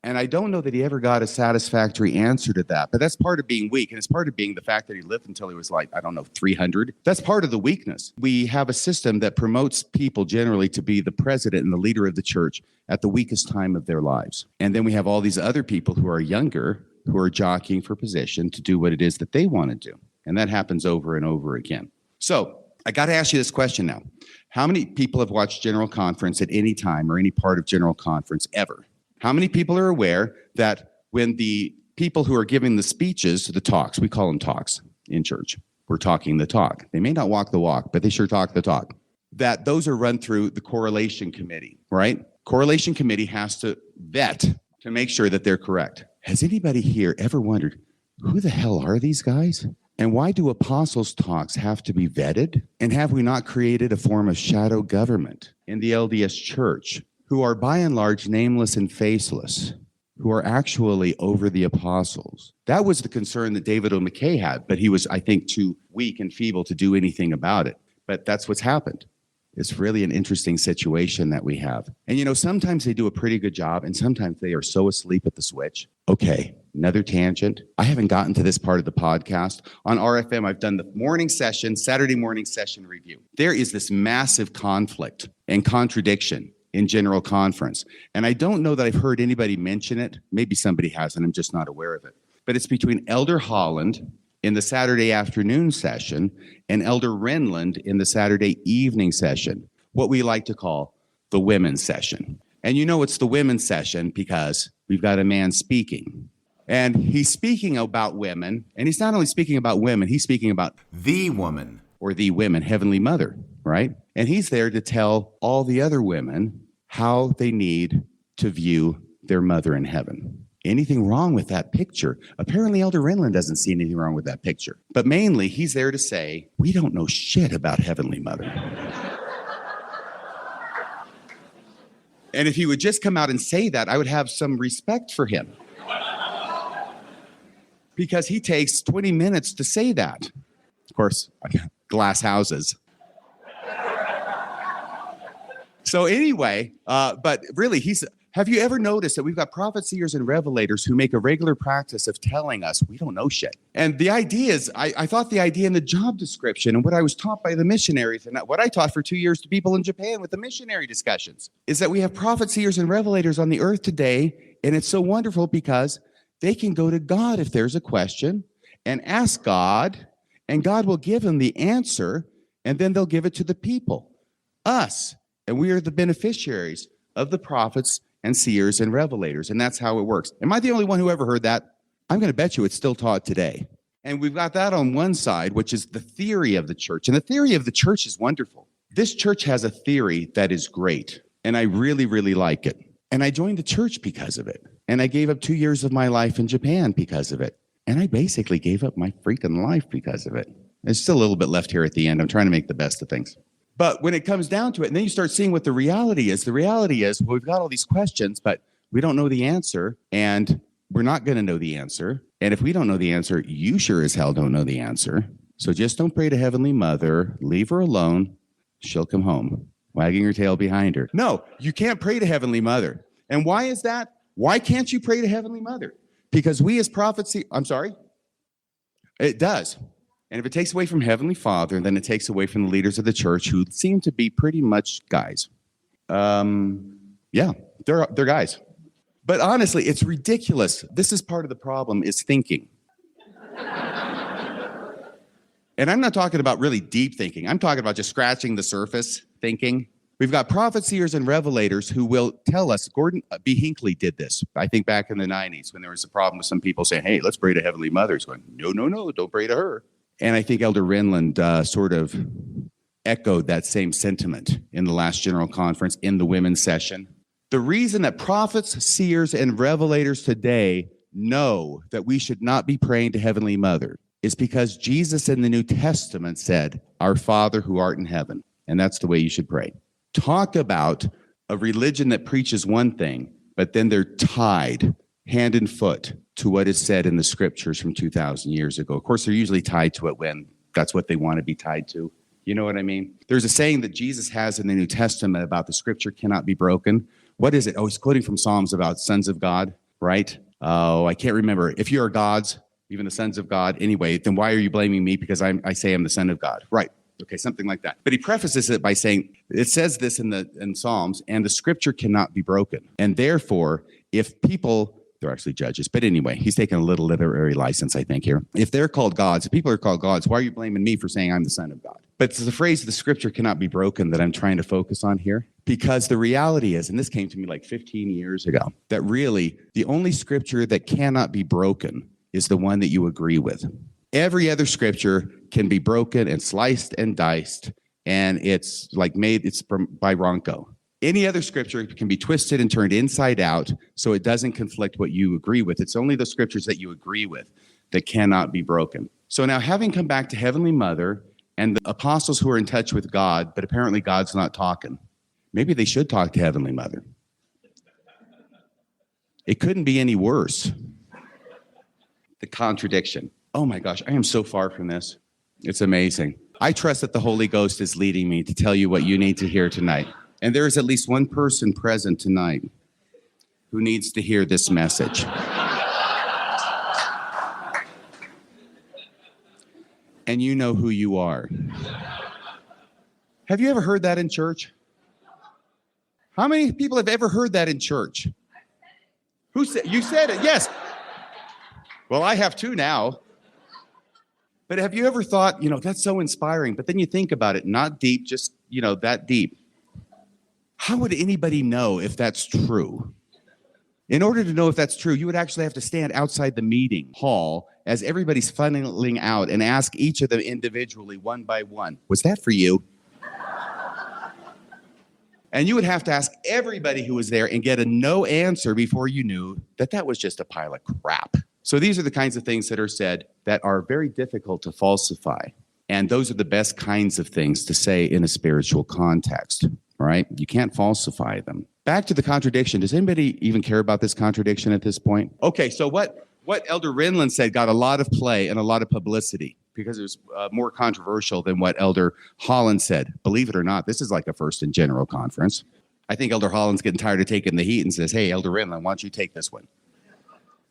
And I don't know that he ever got a satisfactory answer to that, but that's part of being weak. And it's part of being the fact that he lived until he was like, 300. That's part of the weakness. We have a system that promotes people generally to be the president and the leader of the church at the weakest time of their lives. And then we have all these other people who are younger, who are jockeying for position to do what it is that they want to do. And that happens over and over again. So I got to ask you this question now. How many people have watched General Conference at any time or any part of General Conference ever? How many people are aware that when the people who are giving the speeches, the talks, we call them talks in church, we're talking the talk. They may not walk the walk, but they sure talk the talk. That those are run through the correlation committee, right? Correlation committee has to vet to make sure that they're correct. Has anybody here ever wondered, who the hell are these guys? And why do apostles' talks have to be vetted? And have we not created a form of shadow government in the LDS church, who are by and large nameless and faceless, who are actually over the apostles? That was the concern that David O. McKay had, but he was, I think, too weak and feeble to do anything about it. But that's what's happened. It's really an interesting situation that we have. And sometimes they do a pretty good job, and sometimes they are so asleep at the switch. Okay, another tangent. I haven't gotten to this part of the podcast. On RFM, I've done the morning session, Saturday morning session review. There is this massive conflict and contradiction in General Conference. And I don't know that I've heard anybody mention it. Maybe somebody has, and I'm just not aware of it. But it's between Elder Holland in the Saturday afternoon session and Elder Renland in the Saturday evening session, what we like to call the women's session. And it's the women's session because we've got a man speaking. And he's speaking about women, and he's not only speaking about women, he's speaking about The woman. or the women, Heavenly Mother, right? And he's there to tell all the other women how they need to view their mother in heaven. Anything wrong with that picture? Apparently, Elder Renlund doesn't see anything wrong with that picture. But mainly, he's there to say, we don't know shit about Heavenly Mother. And if he would just come out and say that, I would have some respect for him. Because he takes 20 minutes to say that. Of course, glass houses. So anyway, but really, have you ever noticed that we've got prophets, seers, and revelators who make a regular practice of telling us we don't know shit? And the idea is, I thought the idea in the job description and what I was taught by the missionaries and what I taught for 2 years to people in Japan with the missionary discussions is that we have prophets, seers, and revelators on the earth today. And it's so wonderful because they can go to God if there's a question and ask God, and God will give them the answer, and then they'll give it to the people, us. And we are the beneficiaries of the prophets and seers and revelators. And that's how it works. Am I the only one who ever heard that? I'm going to bet you it's still taught today. And we've got that on one side, which is the theory of the church. And the theory of the church is wonderful. This church has a theory that is great. And I really, really like it. And I joined the church because of it. And I gave up 2 years of my life in Japan because of it. And I basically gave up my freaking life because of it. There's still a little bit left here at the end. I'm trying to make the best of things. But when it comes down to it, and then you start seeing what the reality is, well, we've got all these questions, but we don't know the answer, and we're not going to know the answer. And if we don't know the answer, you sure as hell don't know the answer. So just don't pray to Heavenly Mother. Leave her alone. She'll come home, wagging her tail behind her. No, you can't pray to Heavenly Mother. And why is that? Why can't you pray to Heavenly Mother? Because we as prophets, it does. And if it takes away from Heavenly Father, then it takes away from the leaders of the church who seem to be pretty much guys. Yeah, they're guys. But honestly, it's ridiculous. This is part of the problem, is thinking. And I'm not talking about really deep thinking. I'm talking about just scratching the surface thinking. We've got prophets, seers, and revelators who will tell us. Gordon B. Hinckley did this, I think, back in the 90s when there was a problem with some people saying, hey, let's pray to Heavenly Mother. He's going, no, don't pray to her. And I think Elder Renlund sort of echoed that same sentiment in the last general conference in the women's session. The reason that prophets, seers, and revelators today know that we should not be praying to Heavenly Mother is because Jesus in the New Testament said, our Father who art in heaven. And that's the way you should pray. Talk about a religion that preaches one thing, but then they're tied hand and foot to what is said in the scriptures from 2,000 years ago. Of course, they're usually tied to it when that's what they want to be tied to. You know what I mean? There's a saying that Jesus has in the New Testament about the scripture cannot be broken. What is it? Oh, he's quoting from Psalms about sons of God, right? Oh, I can't remember. If you are gods, even the sons of God, anyway, then why are you blaming me because I say I'm the son of God? Right. Okay, something like that. But he prefaces it by saying, it says this in Psalms, and the scripture cannot be broken. And therefore, if people, they're actually judges, but anyway, he's taking a little literary license, I think, here. If they're called gods, if people are called gods, why are you blaming me for saying I'm the son of God? But it's the phrase, the scripture cannot be broken, that I'm trying to focus on here. Because the reality is, and this came to me like 15 years ago, that really the only scripture that cannot be broken is the one that you agree with. Every other scripture can be broken and sliced and diced, and it's by Ronco. Any other scripture can be twisted and turned inside out so it doesn't conflict what you agree with. It's only the scriptures that you agree with that cannot be broken. So now, having come back to Heavenly Mother and the apostles who are in touch with God, but apparently God's not talking, maybe they should talk to Heavenly Mother. It couldn't be any worse. The contradiction. Oh my gosh, I am so far from this. It's amazing. I trust that the Holy Ghost is leading me to tell you what you need to hear tonight. And there is at least one person present tonight who needs to hear this message. And you know who you are. Have you ever heard that in church? How many people have ever heard that in church? Who said? You said it, yes. Well, I have too now. But have you ever thought, that's so inspiring, but then you think about it, not deep, just, that deep. How would anybody know if that's true? In order to know if that's true, you would actually have to stand outside the meeting hall as everybody's funneling out and ask each of them individually, one by one, was that for you? And you would have to ask everybody who was there and get a no answer before you knew that that was just a pile of crap. So these are the kinds of things that are said that are very difficult to falsify. And those are the best kinds of things to say in a spiritual context, right? You can't falsify them. Back to the contradiction. Does anybody even care about this contradiction at this point? Okay, so what Elder Renlund said got a lot of play and a lot of publicity because it was more controversial than what Elder Holland said. Believe it or not, this is like a first in general conference. I think Elder Holland's getting tired of taking the heat and says, hey, Elder Renlund, why don't you take this one?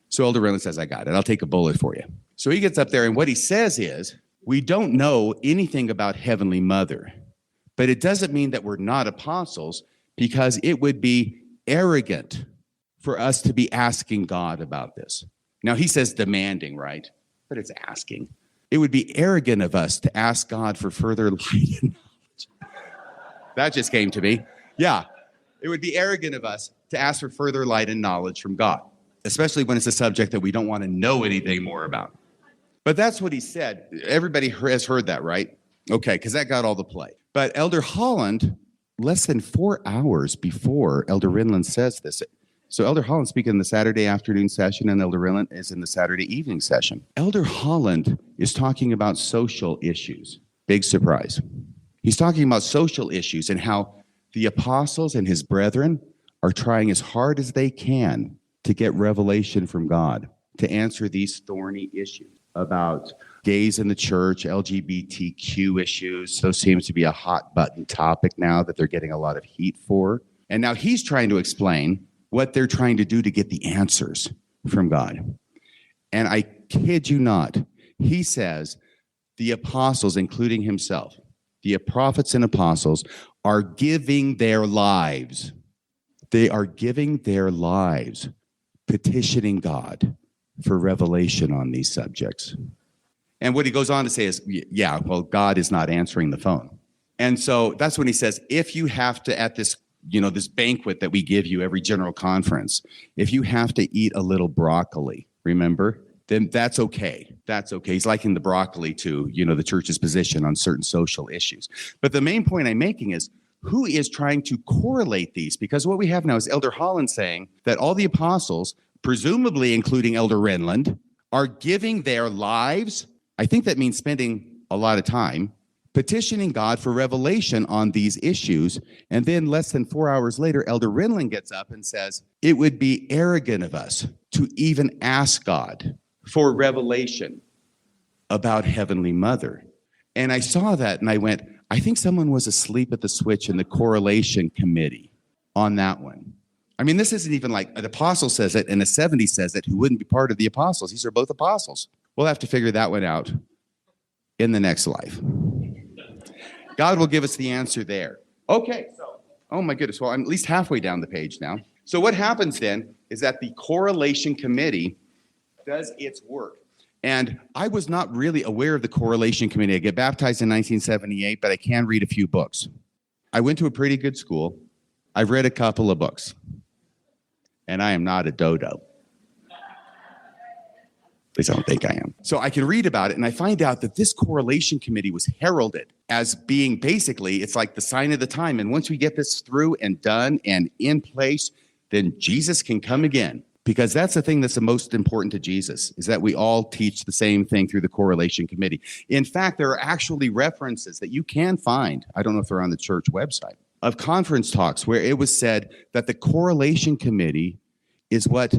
So Elder Renlund says, I got it. I'll take a bullet for you. So he gets up there, and what he says is, we don't know anything about Heavenly Mother, but it doesn't mean that we're not apostles, because it would be arrogant for us to be asking God about this. Now, he says demanding, right? But it's asking. It would be arrogant of us to ask God for further light and knowledge. That just came to me. Yeah, it would be arrogant of us to ask for further light and knowledge from God, especially when it's a subject that we don't want to know anything more about. But that's what he said. Everybody has heard that, right? Okay, because that got all the play. But Elder Holland, less than 4 hours before Elder Renlund says this. So Elder Holland speaking in the Saturday afternoon session, and Elder Renlund is in the Saturday evening session. Elder Holland is talking about social issues. Big surprise. He's talking about social issues and how the apostles and his brethren are trying as hard as they can to get revelation from God to answer these thorny issues about gays in the church, LGBTQ issues. Those seems to be a hot button topic now that they're getting a lot of heat for. And now he's trying to explain what they're trying to do to get the answers from God. And I kid you not, he says the apostles, including himself, the prophets and apostles, are giving their lives. They are giving their lives petitioning God for revelation on these subjects. And what he goes on to say is, yeah, well, God is not answering the phone. And so that's when he says, if you have to, at this, this banquet that we give you every general conference, if you have to eat a little broccoli, remember, then that's okay. That's okay. He's liking the broccoli to, the church's position on certain social issues. But the main point I'm making is, who is trying to correlate these? Because what we have now is Elder Holland saying that all the apostles, presumably including Elder Renlund, are giving their lives. I think that means spending a lot of time petitioning God for revelation on these issues. And then less than 4 hours later, Elder Renlund gets up and says, it would be arrogant of us to even ask God for revelation about Heavenly Mother. And I saw that and I went, I think someone was asleep at the switch in the correlation committee on that one. I mean, this isn't even like an apostle says it and a 70 says it who wouldn't be part of the apostles. These are both apostles. We'll have to figure that one out in the next life. God will give us the answer there. Okay, so, oh my goodness. Well, I'm at least halfway down the page now. So what happens then is that the correlation committee does its work. And I was not really aware of the correlation committee. I get baptized in 1978, but I can read a few books. I went to a pretty good school. I've read a couple of books. And I am not a dodo. At least I don't think I am. So I can read about it, and I find out that this correlation committee was heralded as being basically, it's like the sign of the time. And once we get this through and done and in place, then Jesus can come again. Because that's the thing that's the most important to Jesus, is that we all teach the same thing through the correlation committee. In fact, there are actually references that you can find, I don't know if they're on the church website, of conference talks where it was said that the correlation committee is what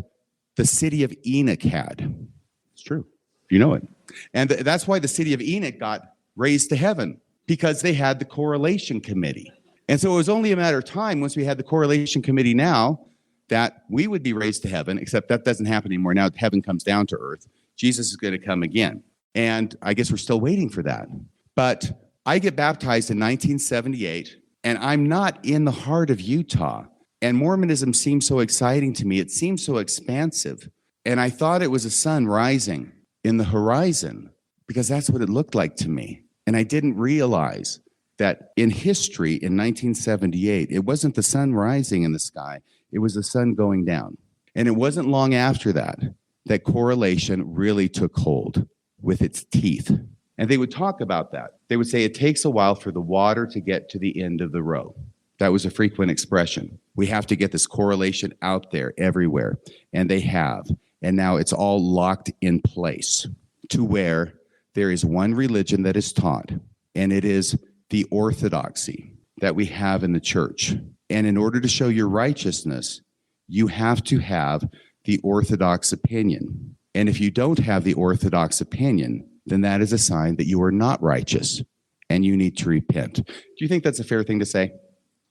the city of Enoch had. It's true. You know it. And that's why the city of Enoch got raised to heaven, because they had the correlation committee. And so it was only a matter of time once we had the correlation committee now that we would be raised to heaven, except that doesn't happen anymore. Now heaven comes down to earth. Jesus is going to come again. And I guess we're still waiting for that. But I get baptized in 1978, and I'm not in the heart of Utah. And Mormonism seems so exciting to me. It seems so expansive. And I thought it was a sun rising in the horizon, because that's what it looked like to me. And I didn't realize that in history in 1978, it wasn't the sun rising in the sky. It was the sun going down. And it wasn't long after that that correlation really took hold with its teeth. And they would talk about that. They would say it takes a while for the water to get to the end of the row. That was a frequent expression. We have to get this correlation out there everywhere. And they have. And now it's all locked in place to where there is one religion that is taught, and it is the orthodoxy that we have in the church. And in order to show your righteousness, you have to have the orthodox opinion. And if you don't have the orthodox opinion, then that is a sign that you are not righteous and you need to repent. Do you think that's a fair thing to say?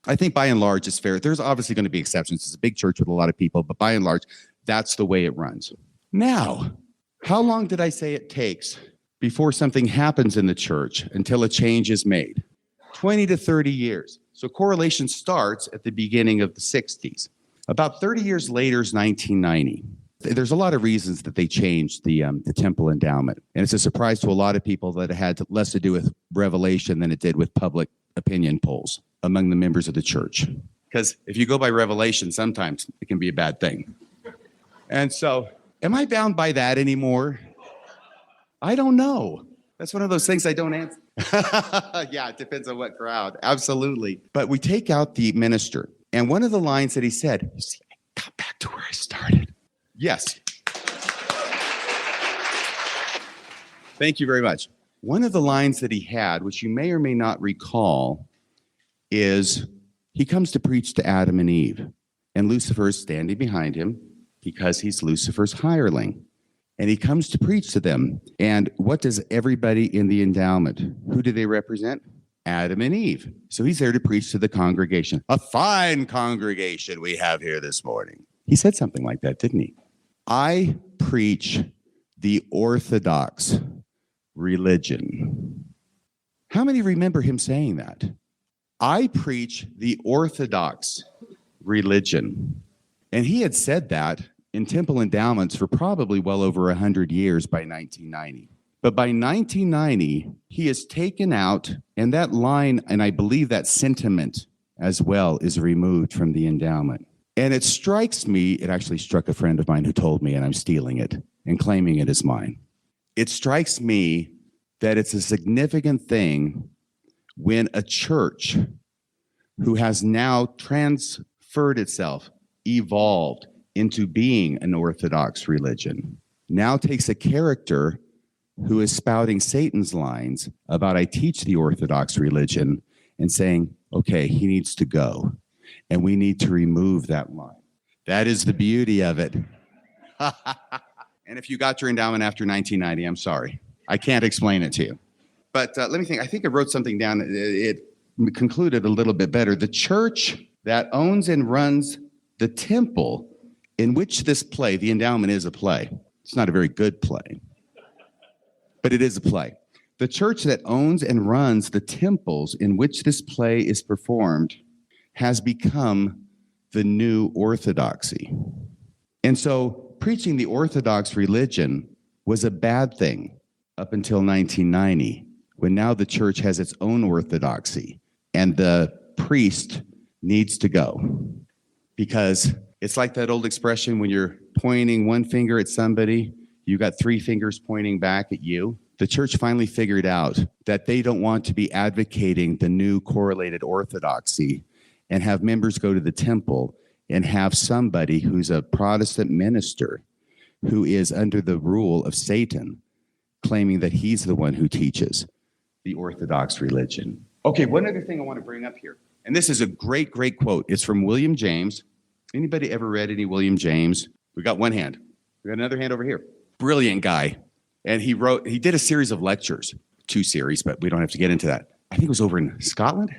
I think by and large it's fair. There's obviously going to be exceptions. It's a big church with a lot of people, but by and large, that's the way it runs. Now, how long did I say it takes before something happens in the church until a change is made? 20 to 30 years. So correlation starts at the beginning of the 60s. About 30 years later is 1990. There's a lot of reasons that they changed the temple endowment. And it's a surprise to a lot of people that it had less to do with revelation than it did with public opinion polls among the members of the church. Because if you go by revelation, sometimes it can be a bad thing. And so, am I bound by that anymore? I don't know. That's one of those things I don't answer. Yeah, it depends on what crowd. Absolutely. But we take out the minister. And one of the lines that he said, you see, I got back to where I started. Yes. Thank you very much. One of the lines that he had, which you may or may not recall, is he comes to preach to Adam and Eve. And Lucifer is standing behind him because he's Lucifer's hireling. And he comes to preach to them. And what does everybody in the endowment, who do they represent? Adam and Eve. So he's there to preach to the congregation. A fine congregation we have here this morning. He said something like that, didn't he? I preach the orthodox religion. How many remember him saying that? I preach the orthodox religion. And he had said that in temple endowments for probably well over 100 years by 1990. But by 1990, he is taken out, and that line, and I believe that sentiment as well, is removed from the endowment. And it strikes me, it actually struck a friend of mine who told me, and I'm stealing it and claiming it as mine. It strikes me that it's a significant thing when a church who has now transferred itself, evolved into being an orthodox religion, now takes a character who is spouting Satan's lines about I teach the orthodox religion and saying, okay, he needs to go. And we need to remove that line. That is the beauty of it. And if you got your endowment after 1990, I'm sorry. I can't explain it to you. But let me think. I think I wrote something down. It concluded a little bit better. The church that owns and runs the temple in which this play, the endowment is a play. It's not a very good play, but it is a play. The church that owns and runs the temples in which this play is performed has become the new orthodoxy. And so preaching the orthodox religion was a bad thing up until 1990, when now the church has its own orthodoxy and the priest needs to go. Because it's like that old expression, when you're pointing one finger at somebody, you got three fingers pointing back at you. The church finally figured out that they don't want to be advocating the new correlated orthodoxy and have members go to the temple and have somebody who's a Protestant minister who is under the rule of Satan claiming that he's the one who teaches the orthodox religion. Okay, one other thing I want to bring up here, and this is a great, great quote. It's from William James. Anybody ever read any William James? We got one hand. We got another hand over here. Brilliant guy. And he did a series of lectures, 2 series, but we don't have to get into that. I think it was over in Scotland.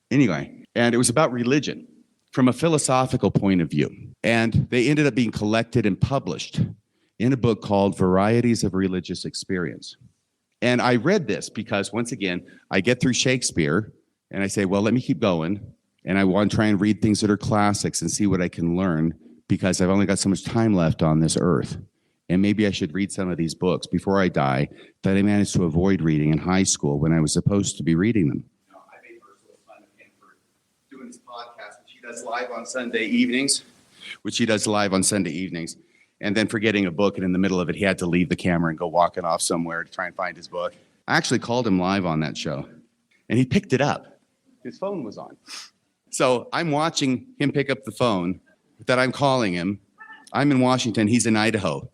Anyway, and it was about religion from a philosophical point of view. And they ended up being collected and published in a book called Varieties of Religious Experience. And I read this because, once again, I get through Shakespeare and I say, well, let me keep going. And I want to try and read things that are classics and see what I can learn, because I've only got so much time left on this earth. And maybe I should read some of these books before I die that I managed to avoid reading in high school when I was supposed to be reading them. I made Ursula fun of him for doing this podcast, which he does live on Sunday evenings, which he does live on Sunday evenings, and then forgetting a book, and in the middle of it, he had to leave the camera and go walking off somewhere to try and find his book. I actually called him live on that show, and he picked it up. His phone was on. So I'm watching him pick up the phone that I'm calling him. I'm in Washington, he's in Idaho.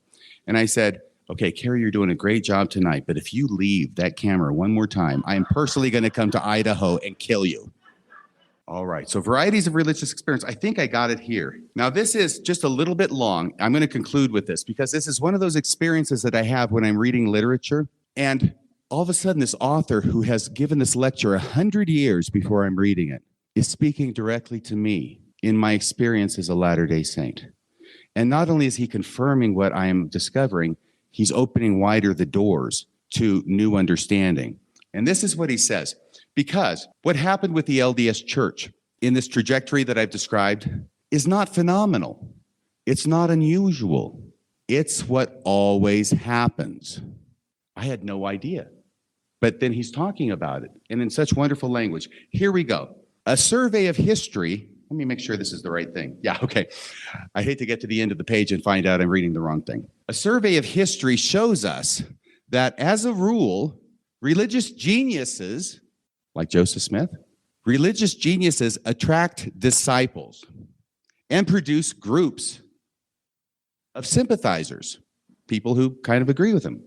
And I said, okay, Carrie, you're doing a great job tonight, but if you leave that camera one more time, I am personally going to come to Idaho and kill you. All right, so varieties of religious experience. I think I got it here. Now, this is just a little bit long. I'm going to conclude with this because this is one of those experiences that I have when I'm reading literature. And all of a sudden, this author who has given this lecture 100 years before I'm reading it is speaking directly to me in my experience as a Latter-day Saint. And not only is he confirming what I am discovering, he's opening wider the doors to new understanding. And this is what he says. Because what happened with the LDS Church in this trajectory that I've described is not phenomenal. It's not unusual. It's what always happens. I had no idea. But then he's talking about it, and in such wonderful language. Here we go. A survey of history. Let me make sure this is the right thing. Yeah, okay. I hate to get to the end of the page and find out I'm reading the wrong thing. A survey of history shows us that, as a rule, religious geniuses, like Joseph Smith, religious geniuses attract disciples and produce groups of sympathizers, people who kind of agree with them.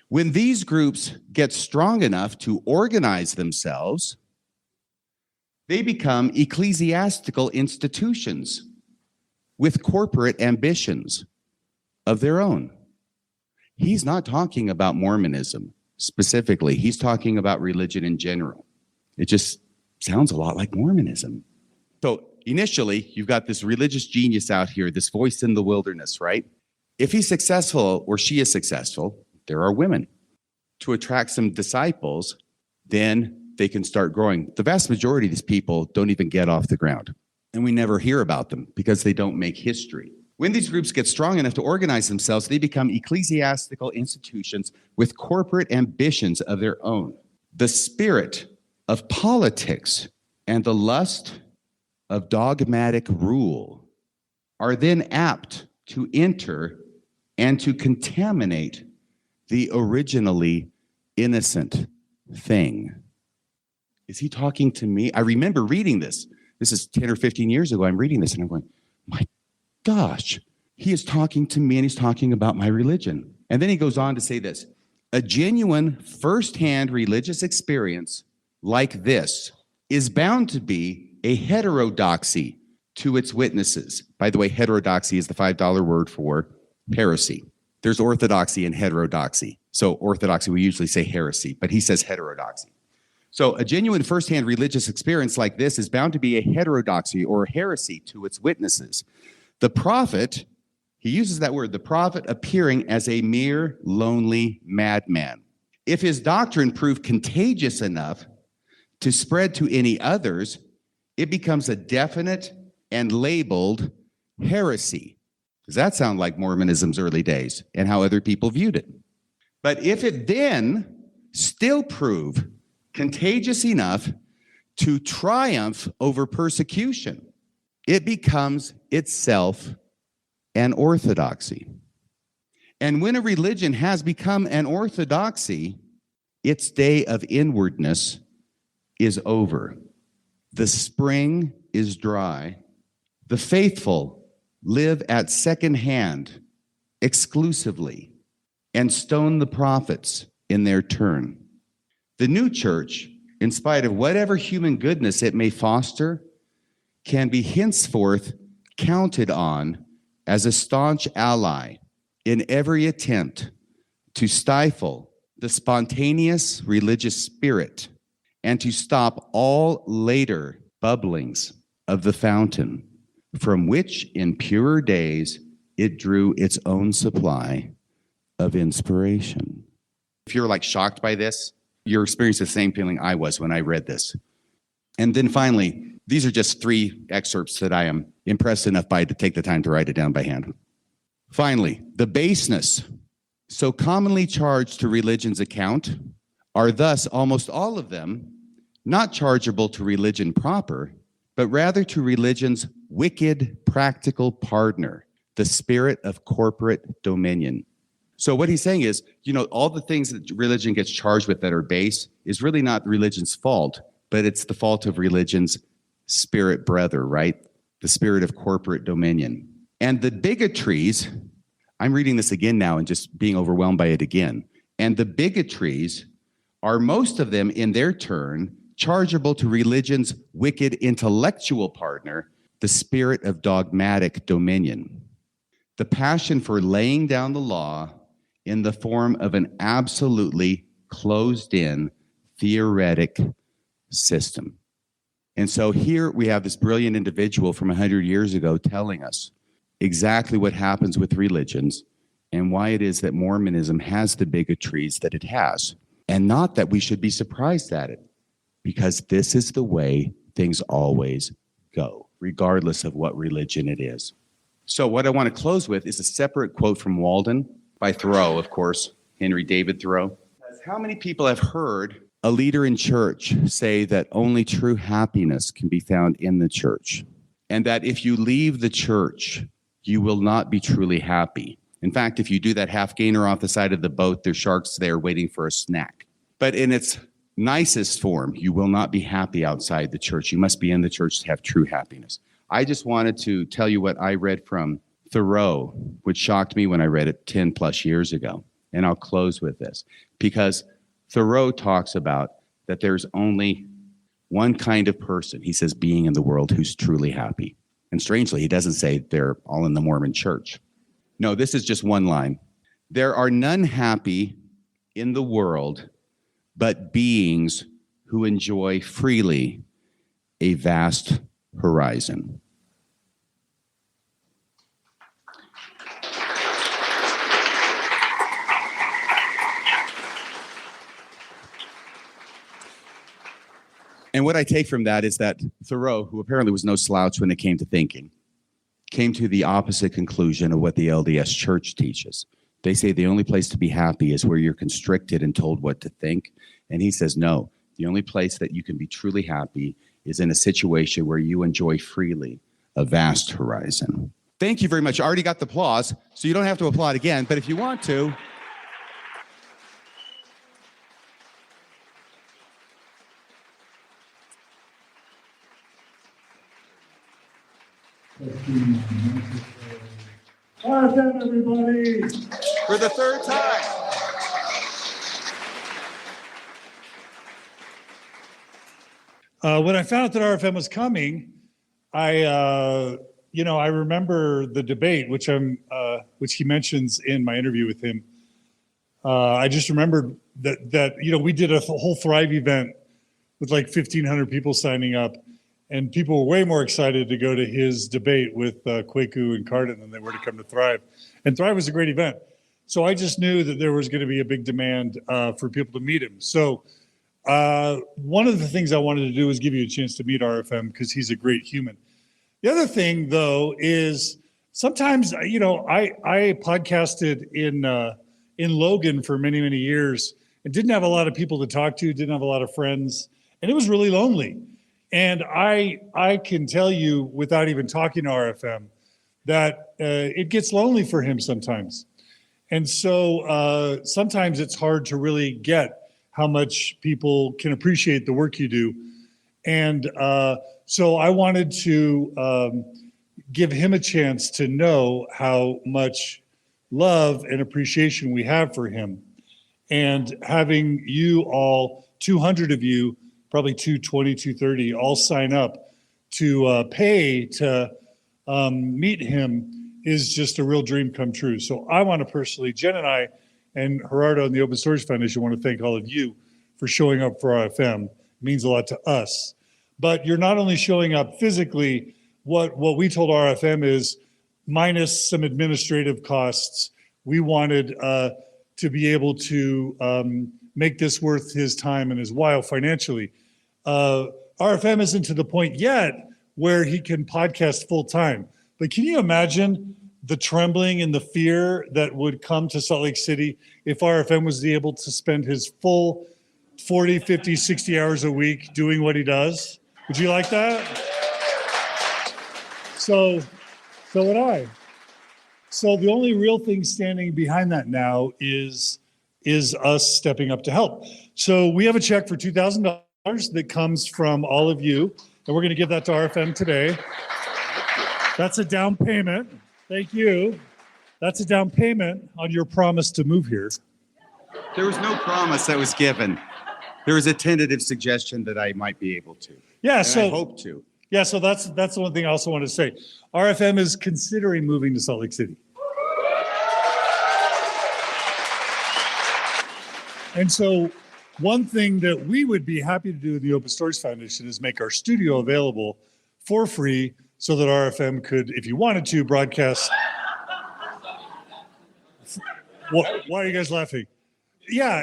When these groups get strong enough to organize themselves, they become ecclesiastical institutions with corporate ambitions of their own. He's not talking about Mormonism specifically. He's talking about religion in general. It just sounds a lot like Mormonism. So initially, you've got this religious genius out here, this voice in the wilderness, right? If he's successful or she is successful, there are women. To attract some disciples, then they can start growing. The vast majority of these people don't even get off the ground, and we never hear about them because they don't make history. When these groups get strong enough to organize themselves, they become ecclesiastical institutions with corporate ambitions of their own. The spirit of politics and the lust of dogmatic rule are then apt to enter and to contaminate the originally innocent thing. Is he talking to me? I remember reading this. This is 10 or 15 years ago. I'm reading this and I'm going, my gosh, he is talking to me and he's talking about my religion. And then he goes on to say this: a genuine firsthand religious experience like this is bound to be a heterodoxy to its witnesses. By the way, heterodoxy is the $5 word for heresy. There's orthodoxy and heterodoxy. So orthodoxy, we usually say heresy, but he says heterodoxy. So a genuine firsthand religious experience like this is bound to be a heterodoxy or a heresy to its witnesses. The prophet, he uses that word, the prophet appearing as a mere lonely madman. If his doctrine proved contagious enough to spread to any others, it becomes a definite and labeled heresy. Does that sound like Mormonism's early days and how other people viewed it? But if it then still prove contagious enough to triumph over persecution, it becomes itself an orthodoxy. And when a religion has become an orthodoxy, its day of inwardness is over. The spring is dry. The faithful live at second hand exclusively and stone the prophets in their turn. The new church, in spite of whatever human goodness it may foster, can be henceforth counted on as a staunch ally in every attempt to stifle the spontaneous religious spirit and to stop all later bubblings of the fountain, from which in purer days it drew its own supply of inspiration. If you're like shocked by this, you're experiencing the same feeling I was when I read this. And then finally, these are just 3 excerpts that I am impressed enough by to take the time to write it down by hand. Finally, the baseness so commonly charged to religion's account are thus almost all of them not chargeable to religion proper, but rather to religion's wicked practical partner, the spirit of corporate dominion. So what he's saying is, all the things that religion gets charged with that are base is really not religion's fault, but it's the fault of religion's spirit brother, right? The spirit of corporate dominion. And the bigotries, I'm reading this again now and just being overwhelmed by it again. And the bigotries are most of them in their turn chargeable to religion's wicked intellectual partner, the spirit of dogmatic dominion. The passion for laying down the law in the form of an absolutely closed-in theoretic system. And so here we have this brilliant individual from 100 years ago telling us exactly what happens with religions and why it is that Mormonism has the bigotries that it has. And not that we should be surprised at it, because this is the way things always go, regardless of what religion it is. So what I want to close with is a separate quote from Walden by Thoreau, of course, Henry David Thoreau. How many people have heard a leader in church say that only true happiness can be found in the church, and that if you leave the church, you will not be truly happy? In fact, if you do that half gainer off the side of the boat, there's sharks there waiting for a snack. But in its nicest form, you will not be happy outside the church. You must be in the church to have true happiness. I just wanted to tell you what I read from Thoreau, which shocked me when I read it 10 plus years ago. And I'll close with this, because Thoreau talks about that there's only one kind of person, he says, being in the world who's truly happy. And strangely, he doesn't say they're all in the Mormon church. No, this is just one line. There are none happy in the world but beings who enjoy freely a vast horizon. And what I take from that is that Thoreau, who apparently was no slouch when it came to thinking, came to the opposite conclusion of what the LDS Church teaches. They say the only place to be happy is where you're constricted and told what to think. And he says, no, the only place that you can be truly happy is in a situation where you enjoy freely a vast horizon. Thank you very much. I already got the applause, so you don't have to applaud again, but if you want to. RFM, everybody! For the third time. When I found out that RFM was coming, I remember the debate, which he mentions in my interview with him. I just remembered that we did a whole Thrive event with like 1,500 people signing up, and people were way more excited to go to his debate with Kwaku and Cardin than they were to come to Thrive. And Thrive was a great event. So I just knew that there was going to be a big demand for people to meet him. So one of the things I wanted to do was give you a chance to meet RFM because he's a great human. The other thing, though, is sometimes, I podcasted in Logan for many, many years and didn't have a lot of people to talk to, didn't have a lot of friends, and it was really lonely. And I can tell you, without even talking to RFM, that it gets lonely for him sometimes. And so sometimes it's hard to really get how much people can appreciate the work you do. And so I wanted to give him a chance to know how much love and appreciation we have for him. And having you all, 200 of you, probably 220, 230, all sign up to pay to meet him is just a real dream come true. So I want to personally, Jen and I and Gerardo and the Open Storage Foundation want to thank all of you for showing up for RFM. It means a lot to us. But you're not only showing up physically, what we told RFM is minus some administrative costs, we wanted to be able to make this worth his time and his while financially. RFM isn't to the point yet where he can podcast full time. But can you imagine the trembling and the fear that would come to Salt Lake City if RFM was able to spend his full 40, 50, 60 hours a week doing what he does? Would you like that? So would I. So the only real thing standing behind that now is us stepping up to help. So we have a check for $2,000 that comes from all of you, and we're going to give that to RFM today. That's a down payment. Thank you. That's a down payment on your promise to move here. There was no promise that was given. There was a tentative suggestion that I might be able to. Yeah, and so I hope to. Yeah, so that's the one thing I also wanted to say. RFM is considering moving to Salt Lake City. And so one thing that we would be happy to do in the Open Stories Foundation is make our studio available for free so that RFM could, if you wanted to, broadcast. Why are you guys laughing? Yeah,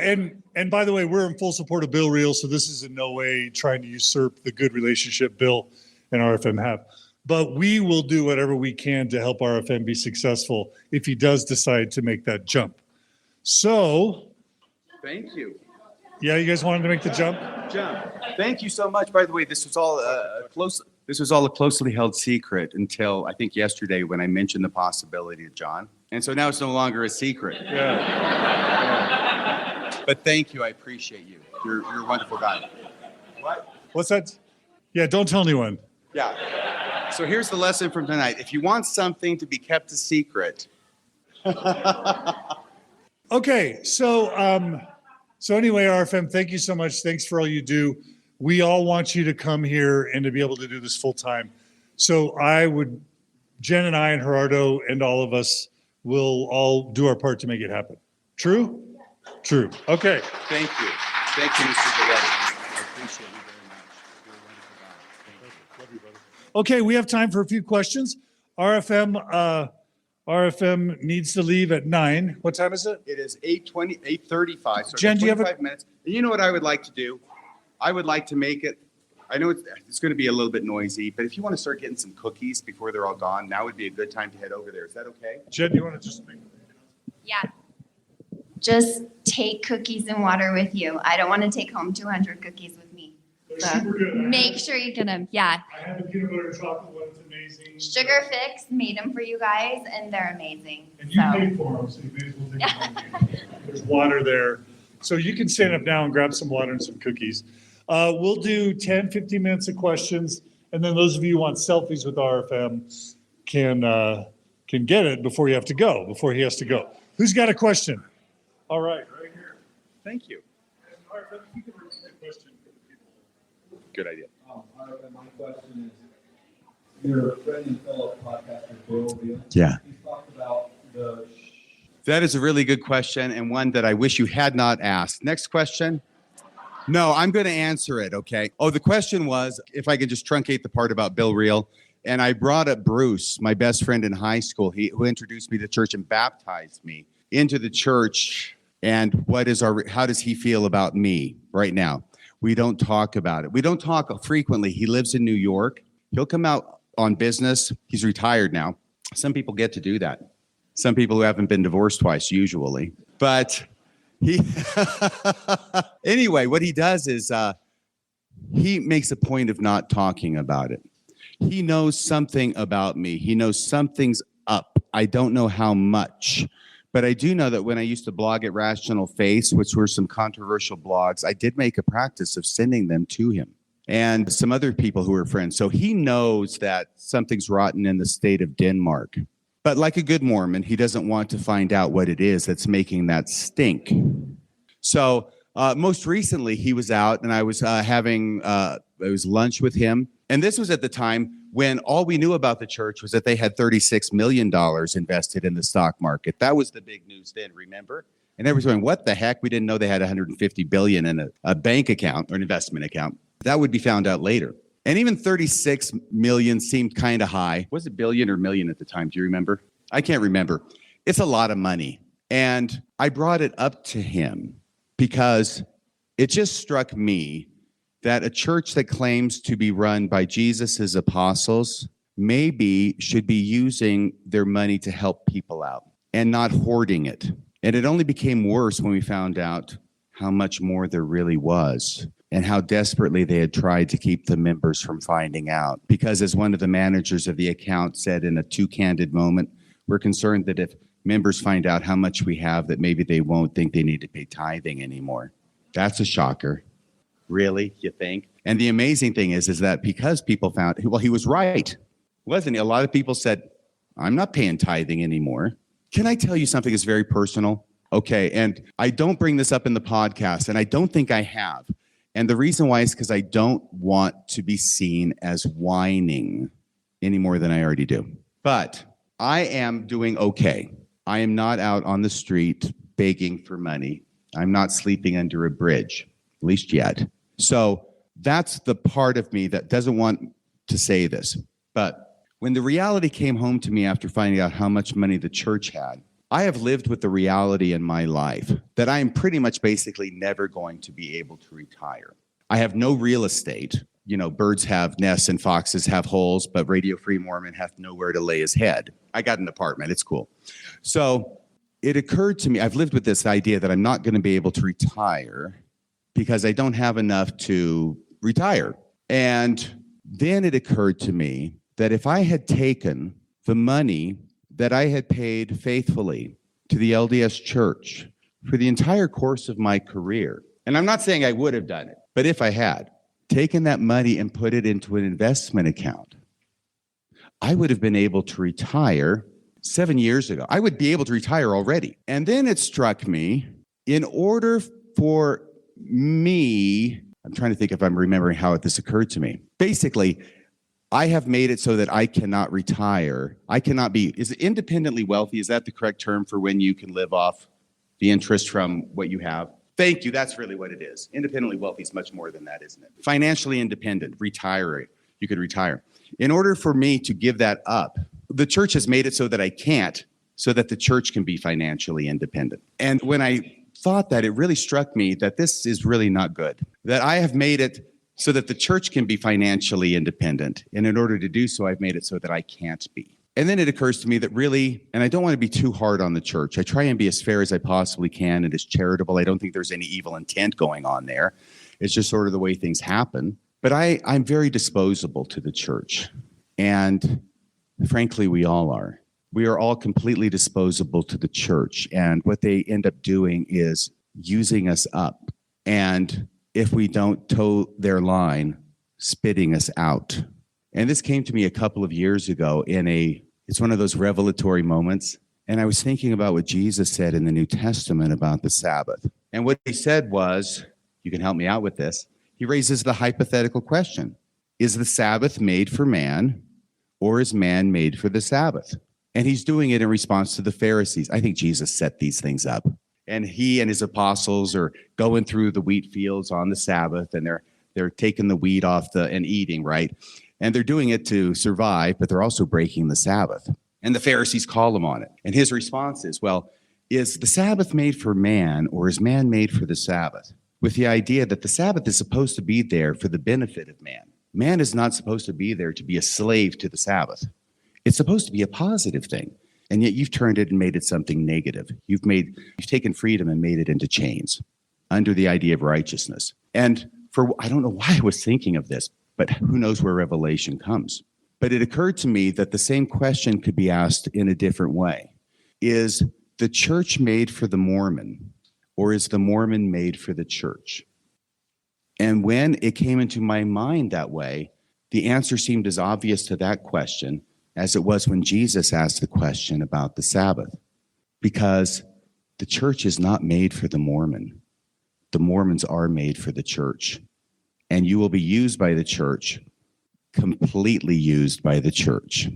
and by the way, we're in full support of Bill Reel, so this is in no way trying to usurp the good relationship Bill and RFM have. But we will do whatever we can to help RFM be successful if he does decide to make that jump. So, Thank you. Yeah, you guys wanted to make the jump? Thank you so much. By the way, this was all a closely held secret until I think yesterday when I mentioned the possibility to John. And so now it's no longer a secret. Yeah. But thank you. I appreciate you. You're a wonderful guy. What? What's that? Yeah, don't tell anyone. Yeah. So here's the lesson from tonight. If you want something to be kept a secret. Okay, so anyway, RFM, thank you so much. Thanks for all you do. We all want you to come here and to be able to do this full time. So Jen and I and Gerardo and all of us will all do our part to make it happen. True? True. Okay. Thank you. Thank you, Mr. Galletti. I appreciate you very much. You're a wonderful guy. Thank you. Love you, brother. Okay, we have time for a few questions. RFM needs to leave at 9. What time is it? It is 8:35. So Jen, do you have 25 minutes. And you know what I would like to do? I would like to make it, I know it's going to be a little bit noisy, but if you want to start getting some cookies before they're all gone, now would be a good time to head over there. Is that okay? Jen, do you want to just make Yeah. Just take cookies and water with you. I don't want to take home 200 cookies with me. So super good. make sure you get them. Yeah. I have the peanut butter and chocolate one. It's amazing. Sugar Fix made them for you guys, and they're amazing. And you paid for them, so you may as well take them. There's water there. So you can stand up now and grab some water and some cookies. We'll do 10, 15 minutes of questions. And then those of you who want selfies with RFM can get it before he has to go. Who's got a question? All right here. Thank you. And RFM, if you can repeat the question for the people. Good idea. My question is, your friend and fellow podcaster, Bill Reel. Yeah. He's talked about the... That is a really good question and one that I wish you had not asked. Next question. No, I'm going to answer it, okay? Oh, the question was, if I could just truncate the part about Bill Reel. And I brought up Bruce, my best friend in high school, who introduced me to church and baptized me into the church. And how does he feel about me right now? We don't talk about it. We don't talk frequently. He lives in New York. He'll come out on business. He's retired now. Some people get to do that. Some people who haven't been divorced twice, usually. But anyway, what he does is he makes a point of not talking about it. He knows something about me. He knows something's up. I don't know how much. But I do know that when I used to blog at Rational Face, which were some controversial blogs, I did make a practice of sending them to him and some other people who were friends. So he knows that something's rotten in the state of Denmark. But like a good Mormon, he doesn't want to find out what it is that's making that stink. So most recently, he was out and I was having lunch with him. And this was at the time when all we knew about the church was that they had $36 million invested in the stock market. That was the big news then, remember? And everyone's going, what the heck? We didn't know they had $150 billion in a bank account or an investment account. That would be found out later. And even 36 million seemed kind of high. Was it billion or million at the time? Do you remember? I can't remember. It's a lot of money. And I brought it up to him because it just struck me that a church that claims to be run by Jesus's apostles maybe should be using their money to help people out and not hoarding it. And it only became worse when we found out how much more there really was. and how desperately they had tried to keep the members from finding out. Because as one of the managers of the account said in a too candid moment, we're concerned that if members find out how much we have, that maybe they won't think they need to pay tithing anymore. That's a shocker. Really, you think? And the amazing thing is that because people found, well, he was right, wasn't he? A lot of people said, I'm not paying tithing anymore. Can I tell you something that's very personal? Okay, and I don't bring this up in the podcast, and I don't think I have. And the reason why is because I don't want to be seen as whining any more than I already do. But I am doing okay. I am not out on the street begging for money. I'm not sleeping under a bridge, at least yet. So that's the part of me that doesn't want to say this. But when the reality came home to me after finding out how much money the church had, I have lived with the reality in my life that I am pretty much basically never going to be able to retire. I have no real estate. You know, birds have nests and foxes have holes, but Radio Free Mormon hath nowhere to lay his head. I got an apartment. It's cool. So it occurred to me, I've lived with this idea that I'm not going to be able to retire because I don't have enough to retire. And then it occurred to me that if I had taken the money that I had paid faithfully to the LDS Church for the entire course of my career, and I'm not saying I would have done it, but if I had taken that money and put it into an investment account, I would have been able to retire 7 years ago. I would be able to retire already. And then it struck me, in order for me, I'm trying to think if I'm remembering how this occurred to me. Basically, I have made it so that I cannot retire. I cannot be, is it independently wealthy? Is that the correct term for when you can live off the interest from what you have? Thank you, that's really what it is. Independently wealthy is much more than that, isn't it? Financially independent, retiring, you could retire. In order for me to give that up, the church has made it so that I can't, so that the church can be financially independent. And when I thought that, it really struck me that this is really not good. That I have made it so that the church can be financially independent. And in order to do so, I've made it so that I can't be. And then it occurs to me that really, and I don't want to be too hard on the church. I try and be as fair as I possibly can and as charitable. I don't think there's any evil intent going on there. It's just sort of the way things happen. But I'm very disposable to the church. And frankly, we all are. We are all completely disposable to the church. And what they end up doing is using us up. And if we don't toe their line, spitting us out. And this came to me a couple of years ago it's one of those revelatory moments. And I was thinking about what Jesus said in the New Testament about the Sabbath. And what he said was, you can help me out with this. He raises the hypothetical question, is the Sabbath made for man, or is man made for the Sabbath? And he's doing it in response to the Pharisees. I think Jesus set these things up. And he and his apostles are going through the wheat fields on the Sabbath, and they're taking the wheat off and eating, right? And they're doing it to survive, but they're also breaking the Sabbath. And the Pharisees call him on it. And his response is, well, is the Sabbath made for man, or is man made for the Sabbath? With the idea that the Sabbath is supposed to be there for the benefit of man. Man is not supposed to be there to be a slave to the Sabbath. It's supposed to be a positive thing. And yet you've turned it and made it something negative. You've taken freedom and made it into chains under the idea of righteousness. And I don't know why I was thinking of this, but who knows where revelation comes. But it occurred to me that the same question could be asked in a different way. Is the church made for the Mormon, or is the Mormon made for the church? And when it came into my mind that way, the answer seemed as obvious to that question as it was when Jesus asked the question about the Sabbath. Because the church is not made for the Mormon. The Mormons are made for the church. And you will be used by the church, completely used by the church,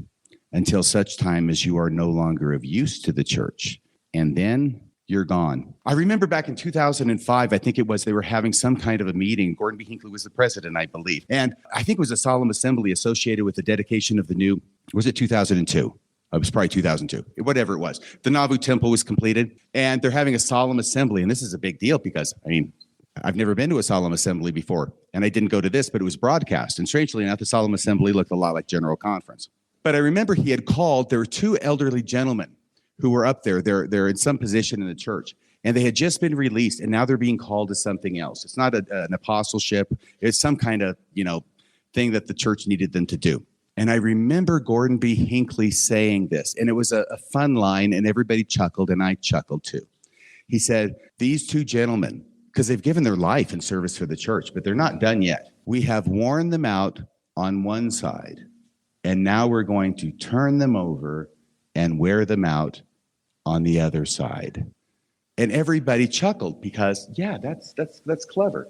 until such time as you are no longer of use to the church. And then you're gone. I remember back in 2005, I think it was, they were having some kind of a meeting. Gordon B. Hinckley was the president, I believe. And I think it was a solemn assembly associated with the dedication of the new, was it 2002? It was probably 2002, whatever it was. The Nauvoo Temple was completed, and they're having a solemn assembly. And this is a big deal because, I've never been to a solemn assembly before, and I didn't go to this, but it was broadcast. And strangely enough, the solemn assembly looked a lot like General Conference. But I remember he had called, there were two elderly gentlemen who were up there. They're in some position in the church. And they had just been released, and now they're being called to something else. It's not an apostleship. It's some kind of, thing that the church needed them to do. And I remember Gordon B. Hinckley saying this, and it was a fun line, and everybody chuckled, and I chuckled too. He said, these two gentlemen, because they've given their life in service for the church, but they're not done yet. We have worn them out on one side, and now we're going to turn them over and wear them out on the other side. And everybody chuckled because, yeah, that's clever.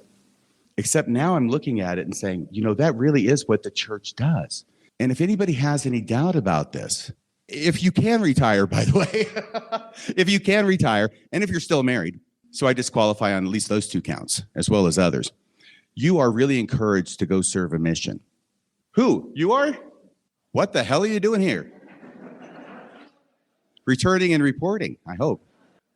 Except now I'm looking at it and saying, that really is what the church does. And if anybody has any doubt about this, if you can retire, by the way, if you can retire, and if you're still married, so I disqualify on at least those two counts, as well as others, you are really encouraged to go serve a mission. Who? You are? What the hell are you doing here? Returning and reporting, I hope.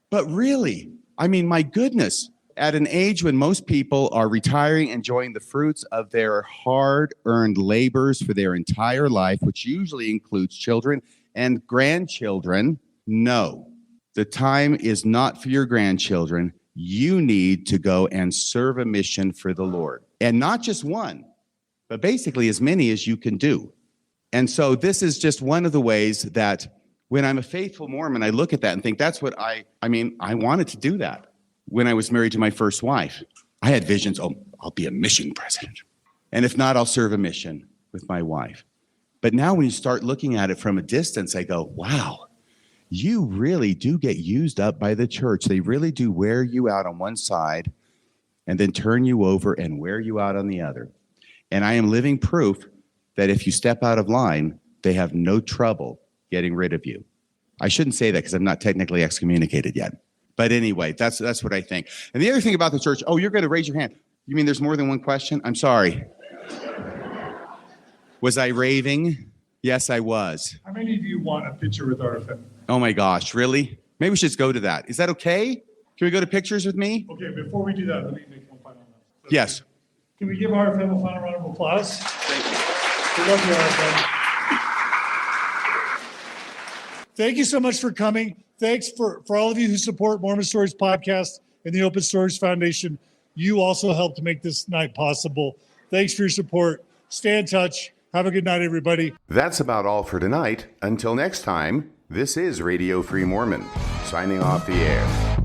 But really, my goodness, at an age when most people are retiring, enjoying the fruits of their hard-earned labors for their entire life, which usually includes children and grandchildren, no, the time is not for your grandchildren. You need to go and serve a mission for the Lord. And not just one, but basically as many as you can do. And so this is just one of the ways that when I'm a faithful Mormon, I look at that and think that's what I wanted to do that. When I was married to my first wife, I had visions, I'll be a mission president. And if not, I'll serve a mission with my wife. But now when you start looking at it from a distance, I go, wow, you really do get used up by the church. They really do wear you out on one side and then turn you over and wear you out on the other. And I am living proof that if you step out of line, they have no trouble getting rid of you. I shouldn't say that because I'm not technically excommunicated yet. But anyway, that's what I think. And the other thing about the church, you're going to raise your hand. You mean there's more than one question? I'm sorry. Was I raving? Yes, I was. How many of you want a picture with RFM? Oh my gosh, really? Maybe we should just go to that. Is that okay? Can we go to pictures with me? Okay, before we do that, let me make one final announcement. Yes. Can we give RFM a final round of applause? Thank you. We love you, RFM. Thank you so much for coming. Thanks for all of you who support Mormon Stories Podcast and the Open Stories Foundation. You also helped to make this night possible. Thanks for your support. Stay in touch. Have a good night, everybody. That's about all for tonight. Until next time, this is Radio Free Mormon, signing off the air.